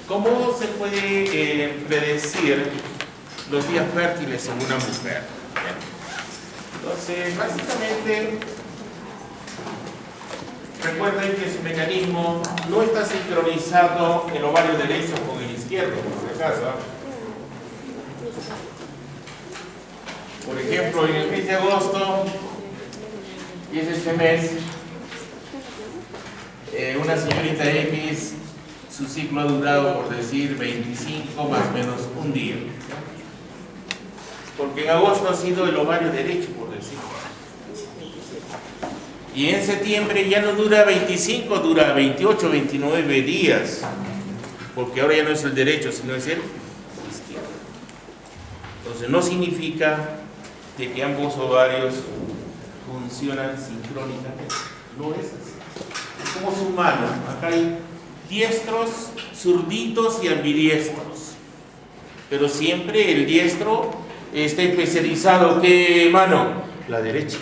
¿Cómo se puede predecir los días fértiles en una mujer? Entonces, básicamente, recuerden que su mecanismo no está sincronizado el ovario derecho con el izquierdo, por si acaso. Por ejemplo, en el mes de agosto, y es este mes, una señorita X, su ciclo ha durado, por decir, 25 más o menos un día. Porque en agosto ha sido el ovario derecho, por decir. Y en septiembre ya no dura 25, dura 28, 29 días. Porque ahora ya no es el derecho, sino es el izquierdo. Entonces no significa de que ambos ovarios funcionan sincrónicamente. No es así. Es como su mano. Acá hay diestros, zurditos y ambidiestros. Pero siempre el diestro está especializado. ¿Qué mano? La derecha.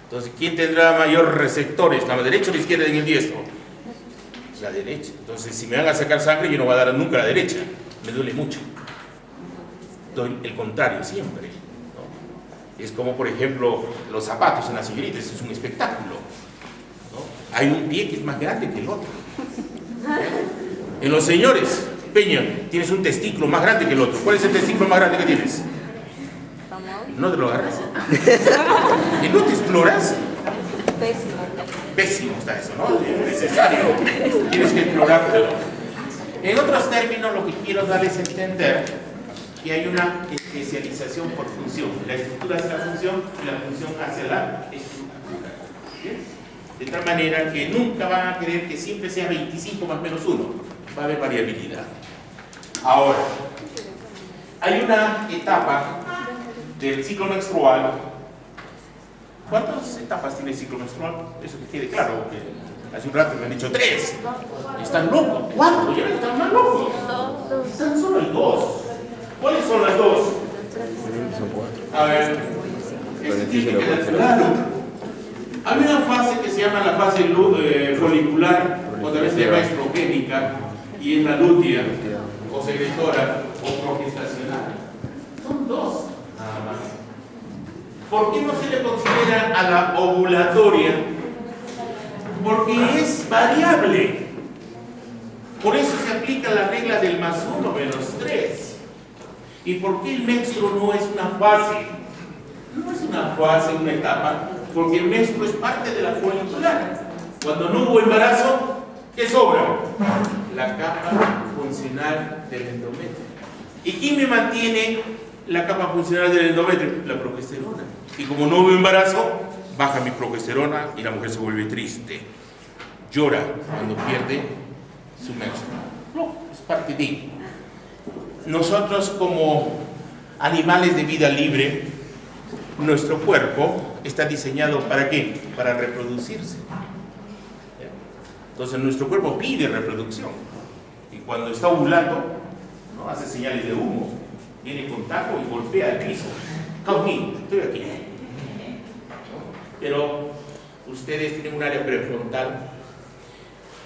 Entonces, ¿quién tendrá mayor receptores? ¿La derecha o la izquierda en el diestro? La derecha. Entonces, si me van a sacar sangre, yo no voy a dar nunca a la derecha. Me duele mucho. Doy el contrario siempre. Es como, por ejemplo, los zapatos en las señoritas, es un espectáculo, ¿no? Hay un pie que es más grande que el otro. En los señores, Peña, tienes un testículo más grande que el otro. ¿Cuál es el testículo más grande que tienes? No te lo agarras. ¿Y no te exploras? Pésimo está eso, ¿no? Es necesario. Tienes que explorártelo. En otros términos, lo que quiero darles a entender que hay una especialización por función. La estructura hace la función y la función hace la estructura. ¿Bien? De tal manera que nunca van a querer que siempre sea 25 más menos 1. Va a haber variabilidad. Ahora, hay una etapa del ciclo menstrual. ¿Cuántas etapas tiene el ciclo menstrual? Eso que quede claro, que hace un rato me han dicho 3. Están locos. 4, ya están más locos. Están solo hay 2. ¿Cuáles son las 2? A ver, este tiene que quedar claro. Hay una fase que se llama la fase folicular, o también se llama estrogénica, y es la lútea, o secretora, o progestacional. Son 2, nada más. ¿Por qué no se le considera a la ovulatoria? Porque es variable. Por eso se aplica la regla del +1 menos 3. ¿Y por qué el menstruo no es una fase? No es una fase, una etapa, porque el menstruo es parte de la folicular. Cuando no hubo embarazo, ¿qué sobra? La capa funcional del endometrio. ¿Y quién me mantiene la capa funcional del endometrio? La progesterona. Y como no hubo embarazo, baja mi progesterona y la mujer se vuelve triste. Llora cuando pierde su menstruo. No, es parte de. Nosotros como animales de vida libre, nuestro cuerpo está diseñado ¿para qué? Para reproducirse. Entonces nuestro cuerpo pide reproducción. Y cuando está ovulando, ¿no? Hace señales de humo, viene con taco y golpea el piso. Conmigo, estoy aquí. Pero ustedes tienen un área prefrontal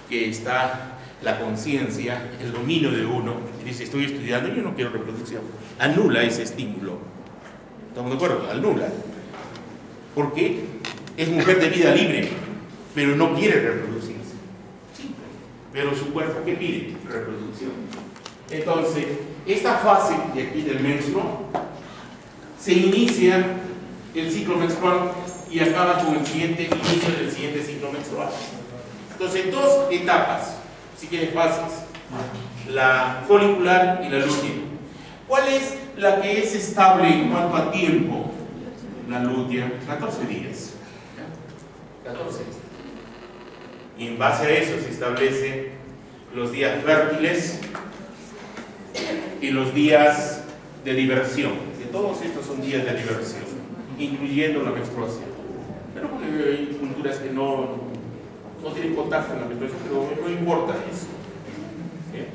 que está la conciencia, el dominio de uno, y dice, estoy estudiando, yo no quiero reproducción. Anula ese estímulo. ¿Estamos de acuerdo? Anula. Porque es mujer de vida libre, pero no quiere reproducirse. Sí. Pero su cuerpo, ¿qué pide? Reproducción. Entonces, esta fase de aquí del menstruo, se inicia el ciclo menstrual y acaba con el siguiente inicio del siguiente ciclo menstrual. Entonces, 2 etapas. Si quieres fases, la folicular y la lútea. ¿Cuál es la que es estable en cuanto a tiempo? La lútea, 14 días. 14 días. Y en base a eso se establecen los días fértiles y los días de diversión. Que todos estos son días de diversión, incluyendo la menstruación. Pero hay culturas que no tienen contacto con la menstruación, pero no importa eso. ¿Bien?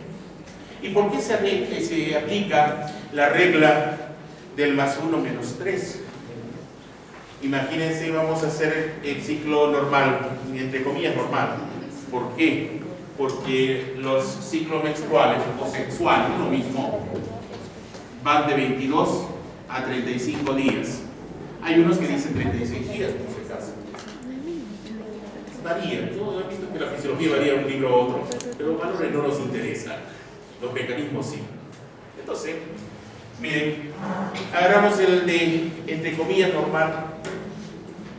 ¿Y por qué se aplica la regla del +1 menos 3? Imagínense, vamos a hacer el ciclo normal, entre comillas normal. ¿Por qué? porque los ciclos menstruales o sexuales, lo mismo, van de 22 a 35 días. Hay unos que dicen 36 días, por si acaso. Varía. Yo he visto que la fisiología varía de un libro a otro, pero los valores no nos interesan. Los mecanismos sí. Entonces, miren, agarramos el de, entre comillas, normal,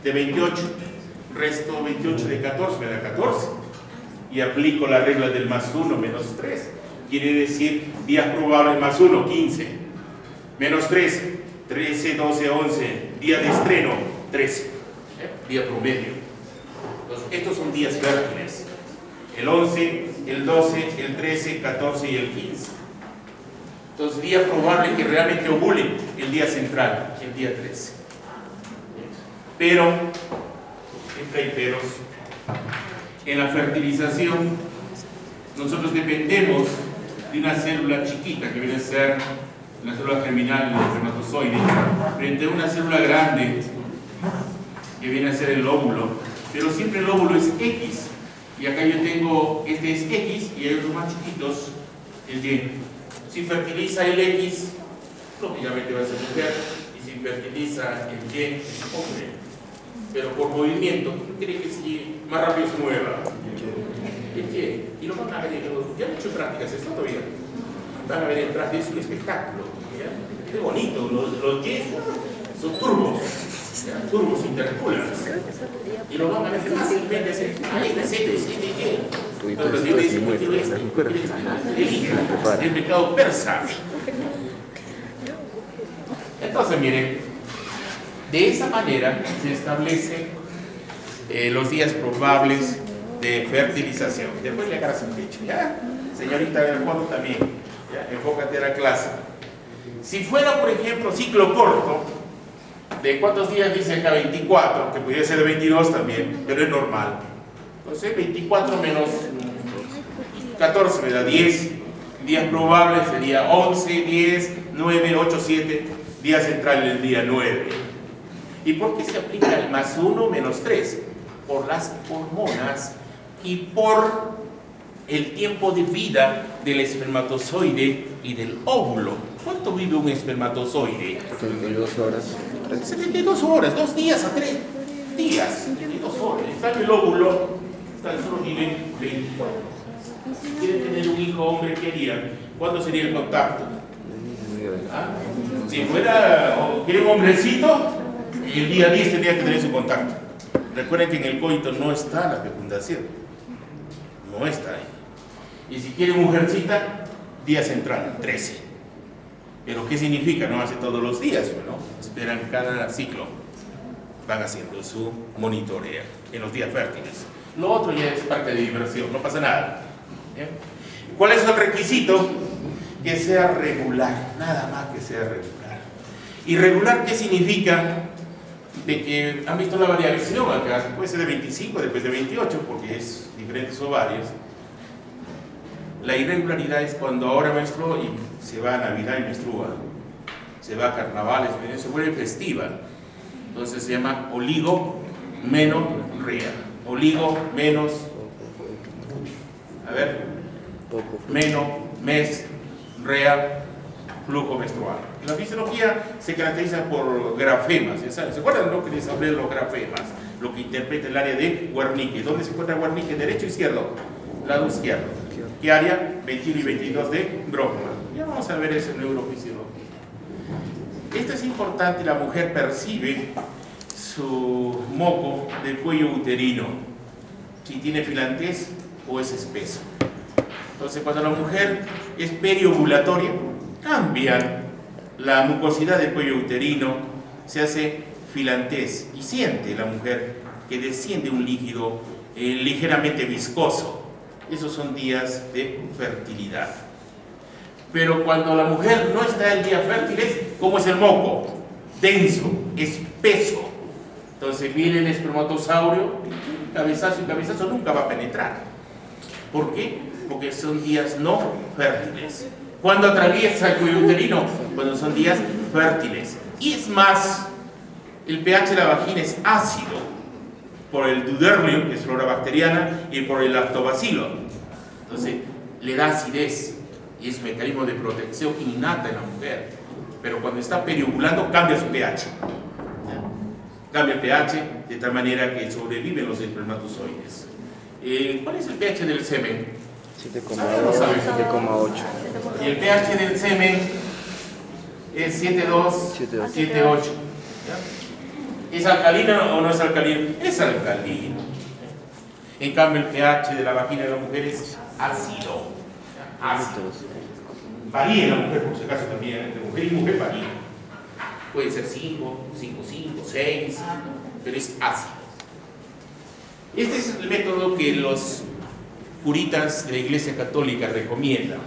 de 28, resto 28 de 14, me da 14. Y aplico la regla del más 1 menos 3. Quiere decir días probables más 1, 15. Menos 3, 13, 12, 11. Día de estreno, 13. Día promedio. Entonces, estos son días fértiles. El 11, el 12, el 13, 14 y el 15. Entonces, día probable que realmente ovulen el día central, el día 13. Pero, siempre hay peros. En la fertilización, nosotros dependemos de una célula chiquita que viene a ser la célula germinal del espermatozoide, frente a una célula grande que viene a ser el óvulo. Pero siempre el óvulo es X. Y acá yo tengo, este es X y hay otros más chiquitos, el Y. Si fertiliza el X, lógicamente va a ser mujer. Y si fertiliza el Y, es hombre. Pero por movimiento, ¿quién cree que si más rápido se mueva? El Y. Y lo van a ver, ya han hecho prácticas, esto todavía. Van a ver el traje, es un espectáculo. ¿Ya? Qué bonito, los Y son turbos. Turbos interculares. Y lo van a ver fácilmente. El mercado persa. Entonces, miren, de esa manera se establecen los días probables de fertilización. Después le agarras el pecho, ¿ya? Señorita del fondo también, ¿ya? Enfócate a la clase. Si fuera, por ejemplo, ciclo corto, ¿de cuántos días dice acá? 24, que podría ser de 22 también, pero es normal. Entonces, 24 menos 14 me da 10. Días probables sería 11, 10, 9, 8, 7. Día central el día 9. ¿Y por qué se aplica el más 1 menos 3? Por las hormonas y por el tiempo de vida del espermatozoide y del óvulo. ¿Cuánto vive un espermatozoide? 72 horas. 72 horas, 2 días a 3 días, 72 horas. Está el óvulo, tan solo vive 24. Si quieren tener un hijo hombre, ¿qué harían? ¿Cuándo sería el contacto? ¿Ah? Si fuera, quiere un hombrecito, el día 10 tendría que tener su contacto. Recuerden que en el coito no está la fecundación. No está ahí. Y si quiere mujercita, día central, 13. Pero ¿qué significa? No hace todos los días, ¿no? Esperan cada ciclo. Van haciendo su monitoreo en los días fértiles. Lo otro ya es parte de diversión, no pasa nada. ¿Bien? ¿Cuál es el requisito? Que sea regular, nada más que sea regular. ¿Y regular qué significa? De que han visto la variación acá, puede ser de 25, después de 28, porque es diferentes ovarios. La irregularidad es cuando ahora menstruo y se va a Navidad y menstrua, se va a carnavales, se vuelve festiva. Entonces se llama oligomenorrea. Oligo menos, a ver, mes, rea, flujo menstrual. La fisiología se caracteriza por grafemas. ¿Se acuerdan lo que les hablé de los grafemas? Lo que interpreta el área de Wernicke. ¿Dónde se encuentra Wernicke? ¿Derecho o izquierdo? Lado izquierdo. ¿Qué área? 21 y 22 de Brockman. Ya vamos a ver eso en neurofisiología. Esto es importante, la mujer percibe su moco del cuello uterino, si tiene filantez o es espeso. Entonces, cuando la mujer es periovulatoria, cambia la mucosidad del cuello uterino, se hace filantez y siente la mujer que desciende un líquido ligeramente viscoso. Esos son días de fertilidad. Pero cuando la mujer no está en días fértiles, ¿cómo es el moco? Denso, espeso. Entonces viene el espermatosaurio, cabezazo y cabezazo nunca va a penetrar. ¿Por qué? Porque son días no fértiles. ¿Cuándo atraviesa el cuello uterino? Cuando son días fértiles. Y es más, el pH de la vagina es ácido por el Duderlium, que es flora bacteriana, y por el lactobacilo. Entonces, le da acidez y es un mecanismo de protección innata en la mujer. Pero cuando está periovulando, cambia su pH. Cambia el pH de tal manera que sobreviven los espermatozoides. ¿Cuál es el pH del semen? 7,8. Y el pH del semen es 7,2, 7,8. ¿Es alcalino o no es alcalino? Es alcalino. En cambio, el pH de la vagina de la mujer es ácido. Ácido. Varía en la mujer, por si acaso también, entre mujer y mujer varía. Puede ser 5, 5,5, 6, pero es ácido. Este es el método que los curitas de la Iglesia Católica recomiendan.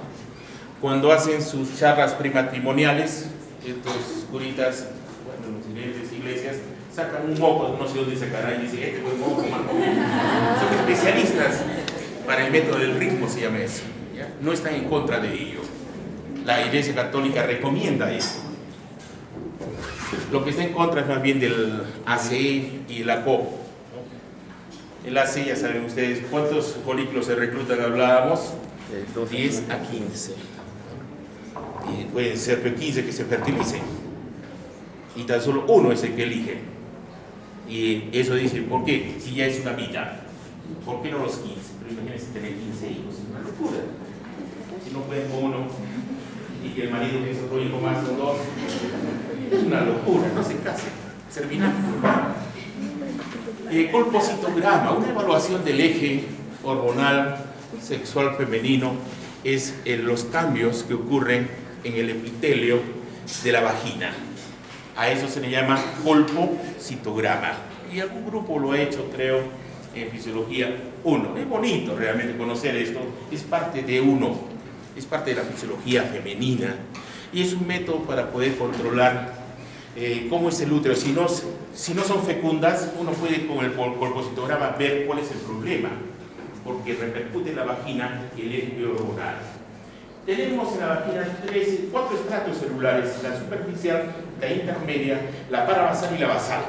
Cuando hacen sus charlas prematrimoniales, estos curitas, bueno, en las diferentes iglesias, sacan un moco, no sé dónde sacarán, y dicen, este fue un moco, mano. Son especialistas para el método del ritmo, se llama eso. ¿Ya? No están en contra de ello. La Iglesia Católica recomienda esto. Lo que está en contra es más bien del ACE y la CO. El ACE, ya saben ustedes, ¿cuántos folículos se reclutan? Hablábamos, 10 a 15. Y pueden ser 15 que se fertilicen. Y tan solo uno es el que elige. Y eso dice, ¿por qué? Si ya es una vida. ¿Por qué no los 15? Pero imagínense tener 15 hijos, es una locura. Si no pueden con uno y que el marido piensa otro hijo más o dos, es una locura, no se casen, terminan. Colpocitograma, una evaluación del eje hormonal sexual femenino es los cambios que ocurren en el epitelio de la vagina. A eso se le llama colpocitograma. Y algún grupo lo ha hecho, creo, en Fisiología 1. Es bonito realmente conocer esto, es parte de uno, es parte de la fisiología femenina y es un método para poder controlar cómo es el útero. Si no son fecundas, uno puede con el colpocitograma ver cuál es el problema, porque repercute en la vagina y el eje hormonal. Tenemos en la vagina 4 estratos celulares, la superficial, la intermedia, la parabasal y la basal.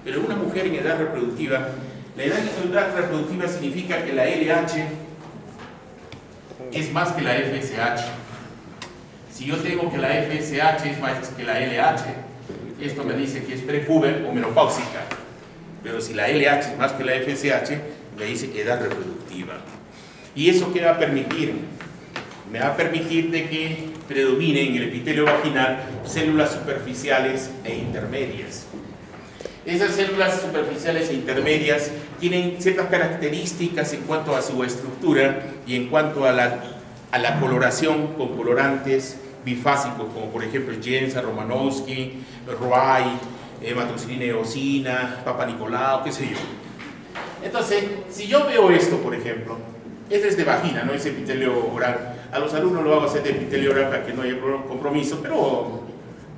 Pero una mujer en edad reproductiva, la edad reproductiva significa que la LH es más que la FSH. Si yo tengo que la FSH es más que la LH, esto me dice que es prepuber o menopáusica. Pero si la LH es más que la FSH, me dice edad reproductiva. ¿Y eso qué va a permitir? Me va a permitir de que predominen en el epitelio vaginal células superficiales e intermedias. Esas células superficiales e intermedias tienen ciertas características en cuanto a su estructura y en cuanto a la coloración con colorantes bifásicos, como por ejemplo Jensen, Romanowski, Roy, hematoxilina eosina, Papa Nicolau, qué sé yo. Entonces, si yo veo esto, por ejemplo, este es de vagina, no es epitelio oral. A los alumnos lo hago hacer de epitelio oral para que no haya compromiso, pero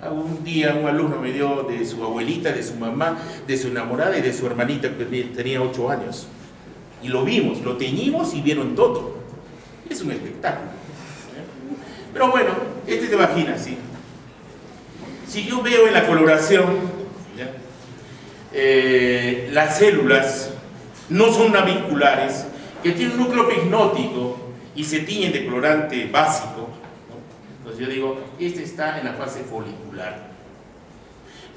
un día un alumno me dio de su abuelita, de su mamá, de su enamorada y de su hermanita que tenía 8 años. Y lo vimos, lo teñimos y vieron todo. Es un espectáculo. Pero bueno, este es de vagina, sí. Si yo veo en la coloración, las células no son naviculares, que tienen un núcleo pignótico y se tiñen de colorante básico, entonces yo digo, este está en la fase folicular.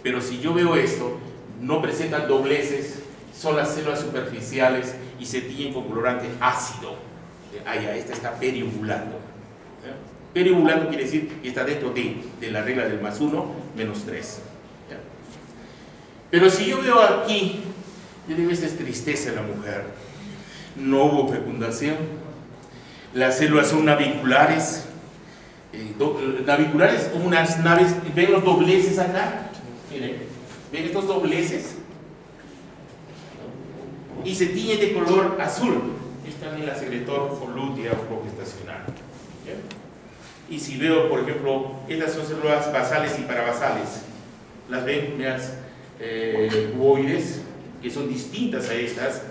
Pero si yo veo esto, no presentan dobleces, son las células superficiales y se tiñen con colorante ácido. Esta está periovulando. Periovulando quiere decir que está dentro de la regla del +1, -3. Pero si yo veo aquí, yo digo, esta es tristeza de la mujer. No hubo fecundación. Las células son naviculares. Naviculares, unas naves. ¿Ven los dobleces acá? Miren, ¿ven estos dobleces? Y se tiñe de color azul. Está en la secretor lútea o progestacional. Y si veo, por ejemplo, estas son células basales y parabasales. Las ven, las cuboides, que son distintas a estas,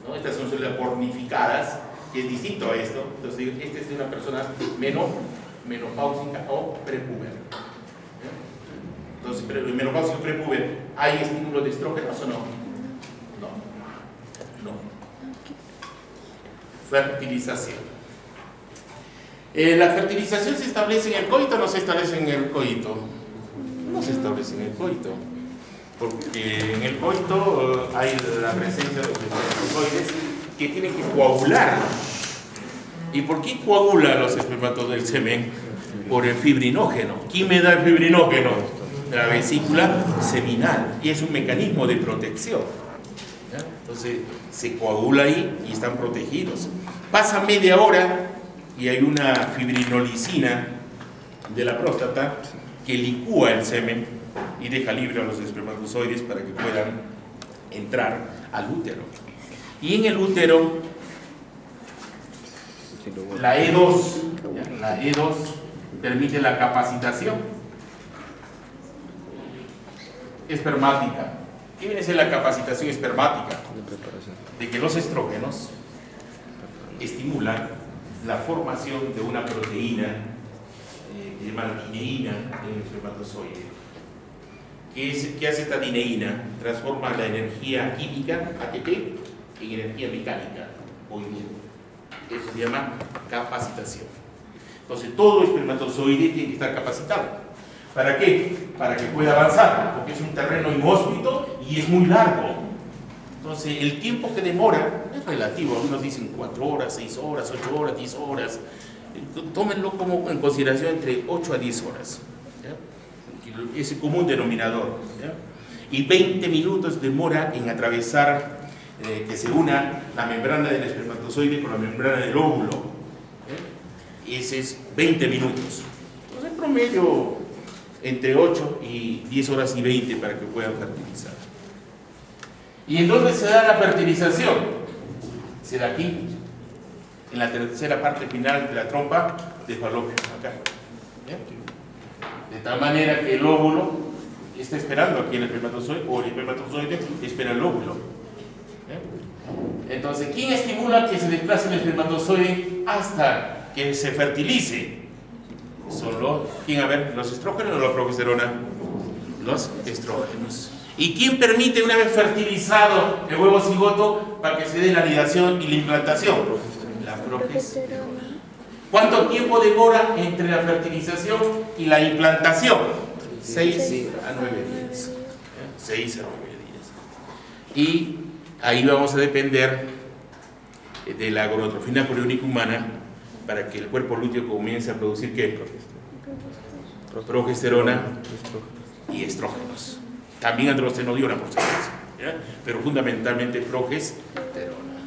¿no? Estas son células pornificadas, que es distinto a esto. Entonces, esta es de una persona menopáusica o prepuber. Entonces, menopáusico o prepuber, ¿hay estímulo de estrógenos o no? No. Fertilización. ¿La fertilización se establece en el coito o no se establece en el coito? No se establece en el coito, porque en el coito hay la presencia de los espermatozoides que tienen que coagular. ¿Y por qué coagula los espermatozoides del semen? Por el fibrinógeno. ¿Quién me da el fibrinógeno? La vesícula seminal, y es un mecanismo de protección. ¿Ya? Entonces se coagula ahí y están protegidos. Pasa media hora y hay una fibrinolicina de la próstata que licúa el semen y deja libre a los espermatozoides para que puedan entrar al útero. Y en el útero, la E2, ¿ya? La E2 permite la capacitación espermática. ¿Qué viene a ser la capacitación espermática? De que los estrógenos estimulan la formación de una proteína que se llama dineína en el espermatozoide. ¿Qué hace esta dineína? Transforma la energía química, ATP, en energía mecánica, movimiento. Eso se llama capacitación. Entonces todo espermatozoide tiene que estar capacitado. ¿Para qué? Para que pueda avanzar, porque es un terreno inhóspito y es muy largo. Entonces el tiempo que demora es relativo. Algunos dicen 4 horas, 6 horas, 8 horas, 10 horas. Tómenlo como en consideración entre 8 a 10 horas. ¿Ya? Es el común denominador. ¿Ya? Y 20 minutos demora en atravesar, que se una la membrana del espermatozoide con la membrana del óvulo. ¿Ya? Ese es 20 minutos. Entonces en promedio entre 8 y 10 horas y 20 para que puedan fertilizar. ¿Y en dónde se da la fertilización? Se da aquí, en la tercera parte final de la trompa de falopio, acá. ¿Bien? De tal manera que el óvulo está esperando aquí en el espermatozoide, o el espermatozoide espera el óvulo. ¿Bien? Entonces, ¿quién estimula que se desplace el espermatozoide hasta que se fertilice? Son los estrógenos o la progesterona. Los estrógenos. ¿Y quién permite, una vez fertilizado el huevo cigoto, para que se dé la anidación y la implantación? La progesterona. ¿Cuánto tiempo demora entre la fertilización y la implantación? 6 a 9 días. 6 a 9 días. Y ahí vamos a depender de la gonadotrofina coriónica humana para que el cuerpo lúteo comience a producir ¿qué? Progesterona y estrógenos. También androstenodiona, por supuesto, ¿ya? Pero fundamentalmente progesterona.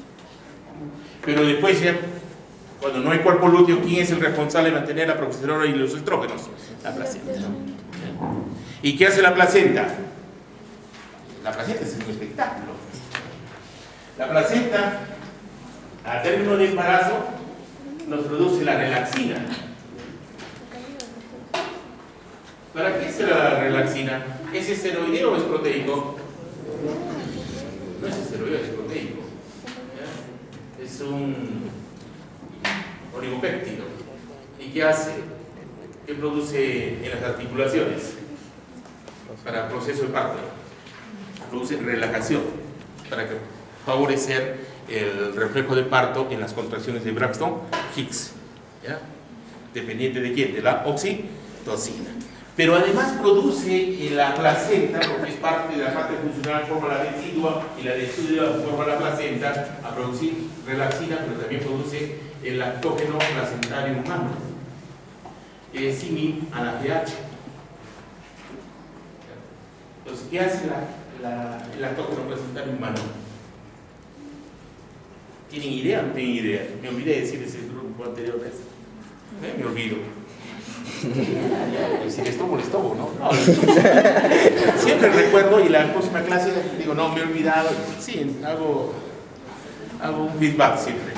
Pero después ya, cuando no hay cuerpo lúteo, ¿quién es el responsable de mantener la progesterona y los estrógenos? La placenta. ¿Ya? ¿Y qué hace la placenta? La placenta es un espectáculo. La placenta, a término de embarazo, nos produce la relaxina. ¿Para qué es la relaxina? ¿Es esteroideo o es proteico? No es esteroideo, es proteico. ¿Ya? Es un oligopéptido. ¿Y qué hace? ¿Qué produce en las articulaciones? Para el proceso de parto. Produce relajación para favorecer el reflejo de parto en las contracciones de Braxton Hicks. ¿Ya? ¿Dependiente de quién? De la oxitocina. Pero además produce la placenta, porque es parte de la parte funcional, forma la decidua, y la decidua forma la placenta a producir relaxina, pero también produce el lactógeno placentario humano, símil a la GH. Entonces, ¿qué hace el lactógeno placentario humano? ¿Tienen idea o no tienen idea? Me olvidé de decir ese grupo anterior vez. Me olvido. Decir estómago, ¿no? Siempre recuerdo y la próxima clase digo, no, me he olvidado. Sí, hago un feedback siempre.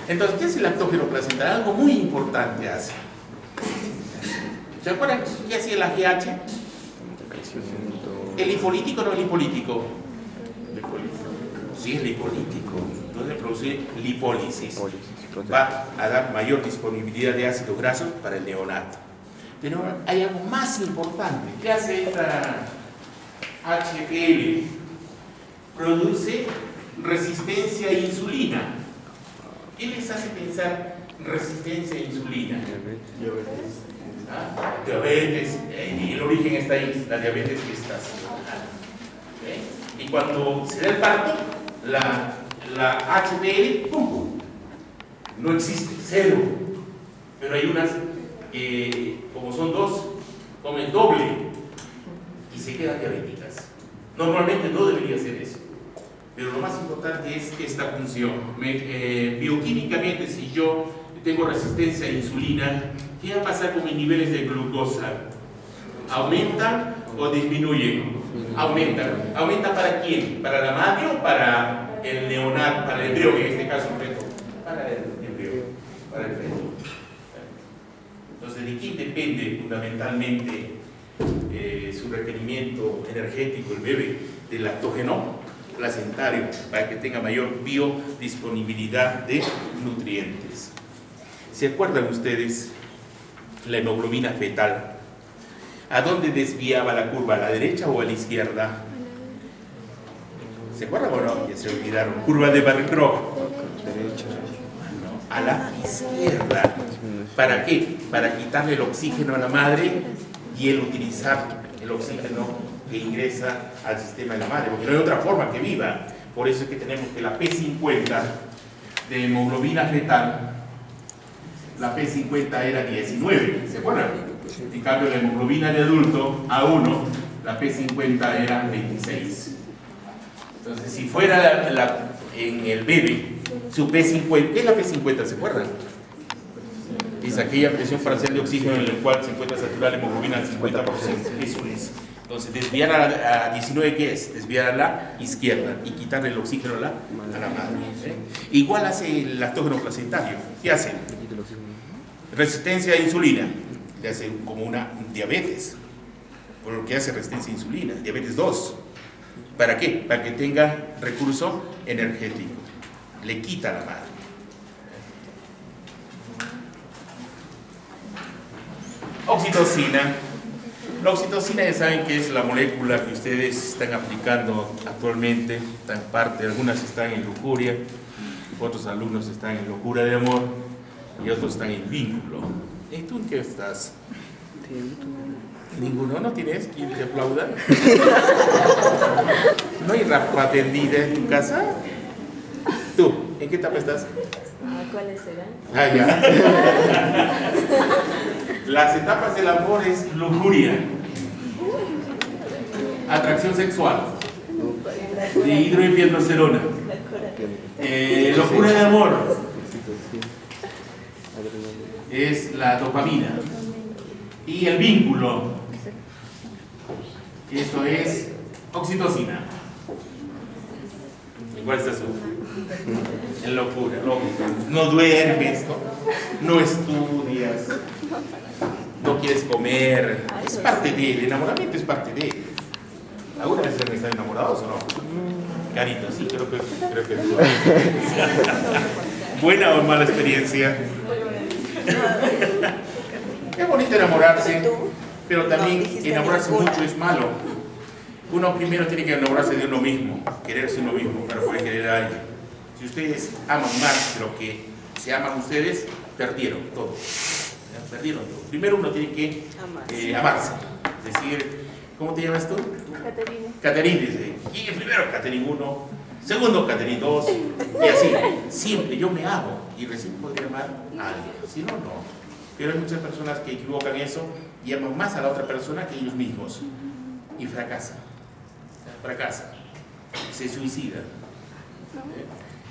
Entonces, ¿qué es el lactógeno placentario? Algo muy importante hace. ¿Se acuerdan qué hacía la GH? ¿El lipolítico o no el lipolítico? Sí, es lipolítico. Entonces produce lipólisis. Va a dar mayor disponibilidad de ácidos grasos para el neonato. Pero hay algo más importante. ¿Qué hace esta HPL? Produce resistencia a insulina. ¿Qué les hace pensar resistencia a insulina. Diabetes, y el origen está ahí, la diabetes gestacional. Y cuando se da el parto, la HDL, ¡pum!, no existe, cero. Pero hay unas que, como son dos, comen doble y se quedan diabéticas. Normalmente no debería ser eso. Pero lo más importante es esta función. Bioquímicamente, si yo tengo resistencia a insulina, ¿qué va a pasar con mis niveles de glucosa? ¿Aumentan o disminuyen? Aumentan. ¿Aumentan para quién? ¿Para la madre o para el neonato, para el embrión, en este caso feto? Para el embrión, para el feto. Entonces, ¿de quién depende fundamentalmente su requerimiento energético el bebé? Del lactógeno placentario, para que tenga mayor biodisponibilidad de nutrientes. ¿Se acuerdan ustedes la hemoglobina fetal? ¿A dónde desviaba la curva? ¿A la derecha o a la izquierda? ¿Se acuerdan o no? Ya se olvidaron. Curva de Barricroft. A la izquierda. ¿Para qué? Para quitarle el oxígeno a la madre y el utilizar el oxígeno que ingresa al sistema de la madre, porque no hay otra forma que viva. Por eso es que tenemos que la P50 de hemoglobina fetal, la P50 era 19, ¿se acuerdan? En cambio, la hemoglobina de adulto, A1, la P50 era 26. Entonces, si fuera en el bebé, su P50, ¿qué es la P50? ¿Se acuerdan? Es aquella presión parcial de oxígeno en la cual se encuentra saturada la hemoglobina al 50%. Eso es. Entonces, desviar a 19, ¿qué es? Desviar a la izquierda y quitarle el oxígeno a la madre. Igual hace el lactógeno placentario. ¿Qué hace? Resistencia a insulina. Le hace como una diabetes. Por lo que hace resistencia a insulina. Diabetes 2. ¿Para qué? Para que tenga recurso energético. Le quita a la madre. Oxitocina. La oxitocina, ya saben que es la molécula que ustedes están aplicando actualmente. Está en parte, algunas están en lujuria, otros alumnos están en locura de amor y otros están en vínculo. ¿Y tú en qué estás? ¿Ninguno? ¿No tienes quien te aplauda? ¿No hay rapa atendida en tu casa? ¿Tú? ¿En qué etapa estás? ¿Cuáles serán? Ah, ya. Las etapas del amor es lujuria, atracción sexual, dihidroepiandrosterona, locura de amor, es la dopamina, y el vínculo, esto es oxitocina. Igual estás tú, en locura, no duermes, no estudias, no quieres comer, es parte de el enamoramiento, es parte de. ¿Alguna vez han estado enamorados o no? Carito, sí, creo que ¿buena o mala experiencia? Es bonito enamorarse, pero también enamorarse mucho es malo. Uno primero tiene que enamorarse de uno mismo, quererse uno mismo para poder querer a alguien. Si ustedes aman más de lo que se aman ustedes, perdieron todo. Perdieron todo. Primero uno tiene que amarse. Es decir, ¿cómo te llamas tú? Caterina. Caterina, dice. Y primero Caterina 1, segundo Caterina 2, y así. Siempre yo me amo y recién podría amar a alguien. Si no, no. Pero hay muchas personas que equivocan eso y aman más a la otra persona que ellos mismos. Y fracasan. Se suicidan.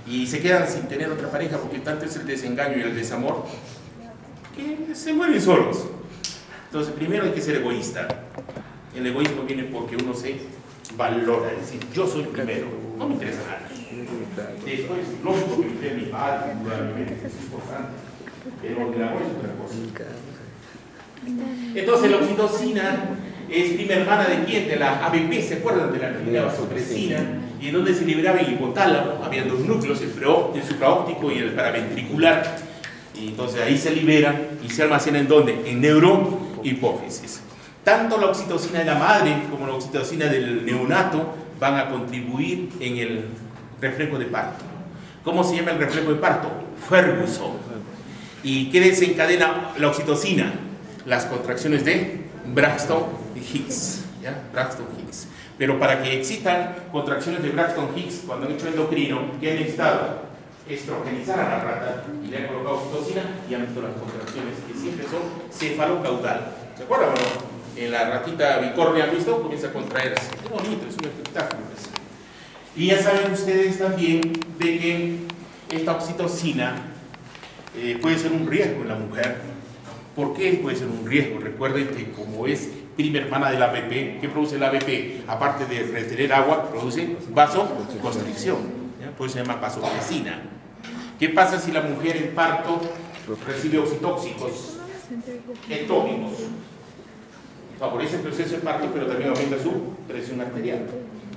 Y se quedan sin tener otra pareja porque tanto es el desengaño y el desamor que se mueren solos. Entonces, primero hay que ser egoísta. El egoísmo viene porque uno se valora, es decir, yo soy primero, no me interesa nada. Después, lógico que me interesa mi padre, indudablemente, es importante, pero el amor es otra cosa. Entonces, la oxitocina es prima hermana de quién? De la ABP, ¿se acuerdan? De la angiolina vasopresina, y en donde se liberaba el hipotálamo, había dos núcleos, el supraóptico y el paraventricular, y entonces ahí se libera y se almacena ¿en dónde? En neurohipófisis. Tanto la oxitocina de la madre como la oxitocina del neonato van a contribuir en el reflejo de parto. ¿Cómo se llama el reflejo de parto? Ferguson. ¿Y qué desencadena la oxitocina? Las contracciones de Braxton-Hicks. ¿Ya? Braxton-Hicks. Pero para que existan contracciones de Braxton-Hicks, cuando han hecho endocrino, ¿qué han necesitado? Estrogenizar a la rata y le han colocado oxitocina y han visto las contracciones que siempre son cefalocaudal. ¿Se acuerdan o no? En la ratita bicornea, ¿han visto? Comienza a contraerse. Qué bonito, es un espectáculo. Y ya saben ustedes también de que esta oxitocina puede ser un riesgo en la mujer. ¿Por qué puede ser un riesgo? Recuerden que como es prima hermana del ABP, ¿qué produce el ABP? Aparte de retener agua, produce vasoconstricción. ¿Ya? Por eso se llama vasopresina. ¿Qué pasa si la mujer en parto recibe oxitóxicos ectópicos? Favorece el proceso de parto, pero también aumenta su presión arterial.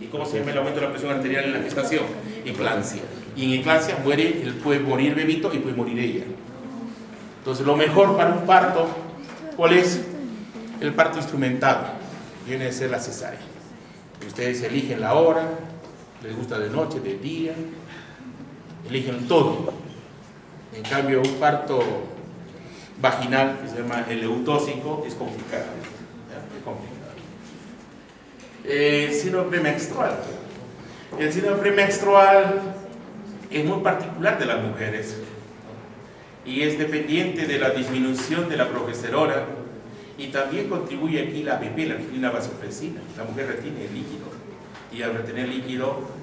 ¿Y cómo se llama el aumento de la presión arterial en la gestación? Eclampsia. Y en eclampsia puede morir el bebito y puede morir ella. Entonces, lo mejor para un parto, ¿cuál es? El parto instrumentado. Viene a ser la cesárea. Ustedes eligen la hora, les gusta de noche, de día, eligen todo. En cambio, un parto vaginal, que se llama eleutóxico, es complicado. Es complicado. Síndrome premenstrual. El síndrome premenstrual es muy particular de las mujeres y es dependiente de la disminución de la progesterona y también contribuye aquí la ABP, la angiolina vasopresina. La mujer retiene el líquido y al retener líquido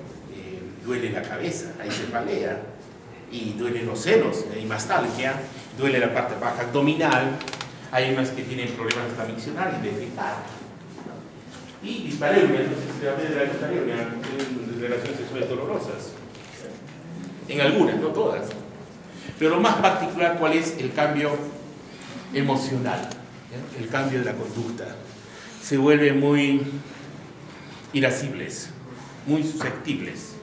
duele la cabeza, hay cefalea y duelen los senos, hay mastalgia, duele la parte baja abdominal, hay unas que tienen problemas hasta miccionales, de fritar. Y dispareunia, entonces se habla de la dispareunia, de relaciones sexuales dolorosas. En algunas, no todas. Pero lo más particular, ¿cuál es? El cambio emocional, ¿ya? El cambio de la conducta. Se vuelven muy irascibles, muy susceptibles.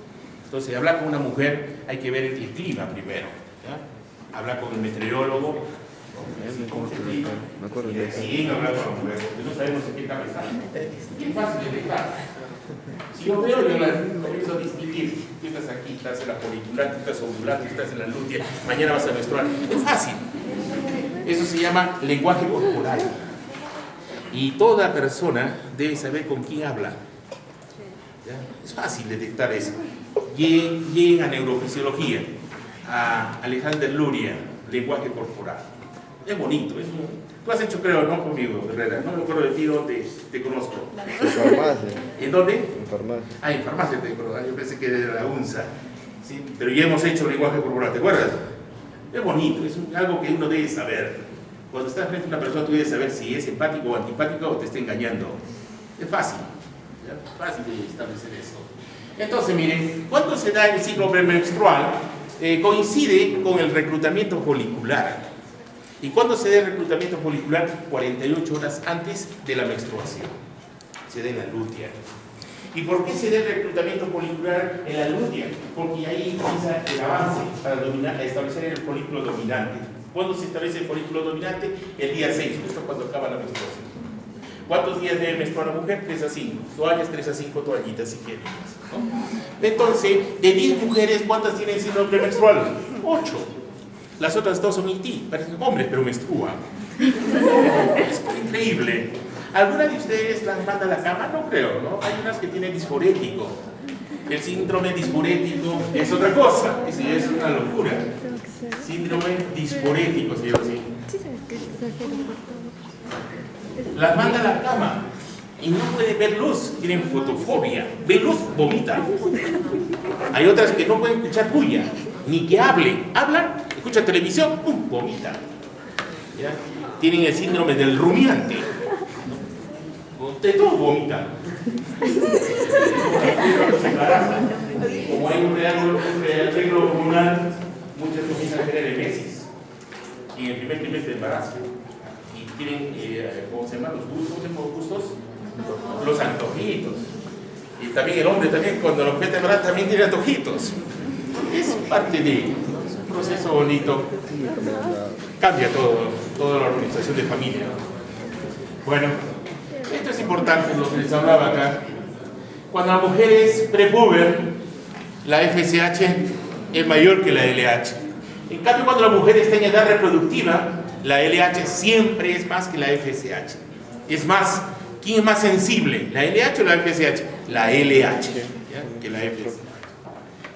Entonces, hablar con una mujer hay que ver el clima primero, ¿ya? Hablar con el meteorólogo. Me acuerdo de eso. Sí, hablar con la mujer, porque no sabemos en qué etapa está. Es fácil de detectar. Si yo veo, yo la comienzo a distinguir. Tú estás aquí, estás en la folicular, tú estás ovular, tú estás en la lútea, mañana vas a menstruar. Es fácil. Eso se llama lenguaje corporal. Y toda persona debe saber con quién habla. ¿Ya? Es fácil detectar eso. Lleguen a neurofisiología, a Alexander Luria, lenguaje corporal. Es bonito, tú has hecho, creo, ¿no? Conmigo, Herrera, no me acuerdo de ti, ¿dónde te conozco? En farmacia. ¿En dónde? En farmacia. Ah, en farmacia te acuerdas, yo pensé que era la UNSA, ¿sí? Pero ya hemos hecho lenguaje corporal, ¿te acuerdas? Es bonito, es algo que uno debe saber. Cuando estás frente a una persona, tú debes saber si es empático o antipático o te está engañando. Es fácil, ¿ya? Fácil de establecer eso. Entonces, miren, cuando se da el ciclo premenstrual, coincide con el reclutamiento folicular. ¿Y cuándo se da el reclutamiento folicular? 48 horas antes de la menstruación. Se da en la lútea. ¿Y por qué se da el reclutamiento folicular en la lútea? Porque ahí empieza el avance para establecer el folículo dominante. ¿Cuándo se establece el folículo dominante? El día 6, justo cuando acaba la menstruación. ¿Cuántos días debe menstruar la mujer? 3 a 5. Toallas, 3 a 5 toallitas si quieren, ¿no? Entonces, de 10 mujeres, ¿cuántas tienen síndrome premenstrual? 8. Las otras 2 son IT, parecen hombres, pero menstruan. Es increíble. ¿Alguna de ustedes las manda a la cama? No creo, ¿no? Hay unas que tienen disforético. El síndrome disforético es otra cosa, es una locura. Síndrome disforético, se llama así. Las manda a la cama y no puede ver luz, tienen fotofobia. Ve luz, vomita. Hay otras que no pueden escuchar bulla, ni que hablen. Hablan, escuchan televisión, ¡pum!, vomita. ¿Ya? Tienen el síndrome del rumiante. De todo vomitan. Como hay un arreglo hormonal, muchas comienzan a tener emesis. Y en el primer trimestre de embarazo. Y tienen, ¿cómo se llama? Los gustos, los antojitos. Y también el hombre, también, cuando la mujer está embarazada, también tiene antojitos. Es parte de un proceso bonito. Cambia toda la organización de familia. Bueno, esto es importante, lo que les hablaba acá. Cuando la mujer es prepuber, la FSH es mayor que la LH. En cambio, cuando la mujer está en edad reproductiva, la LH siempre es más que la FSH. Es más, ¿quién es más sensible? ¿La LH o la FSH? La LH, ¿ya? Que la FSH.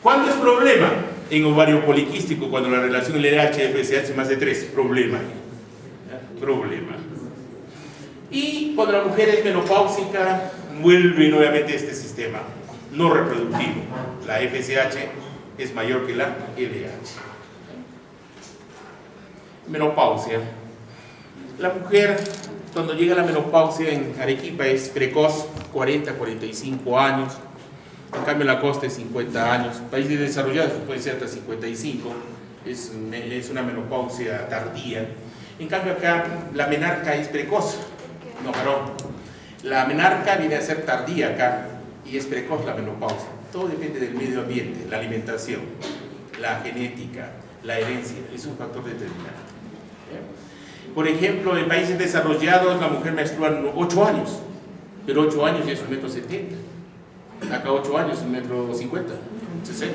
¿Cuándo es problema? En ovario poliquístico, cuando la relación LH-FSH es más de 3. Problema. ¿Ya? Problema. Y cuando la mujer es menopáusica, vuelve nuevamente este sistema no reproductivo. La FSH es mayor que la LH. Menopausia. La mujer, cuando llega a la menopausia en Arequipa, es precoz, 40, 45 años. En cambio, en la costa es 50 años. Países desarrollados puede ser hasta 55. Es una menopausia tardía. En cambio, acá la menarca es precoz. No, varón. La menarca viene a ser tardía acá y es precoz la menopausia. Todo depende del medio ambiente, la alimentación, la genética, la herencia. Es un factor determinante. Por ejemplo, en países desarrollados la mujer menstrua en 8 años, pero 8 años ya es 1,70 m. Acá 8 años es 1,50 m, 60 m.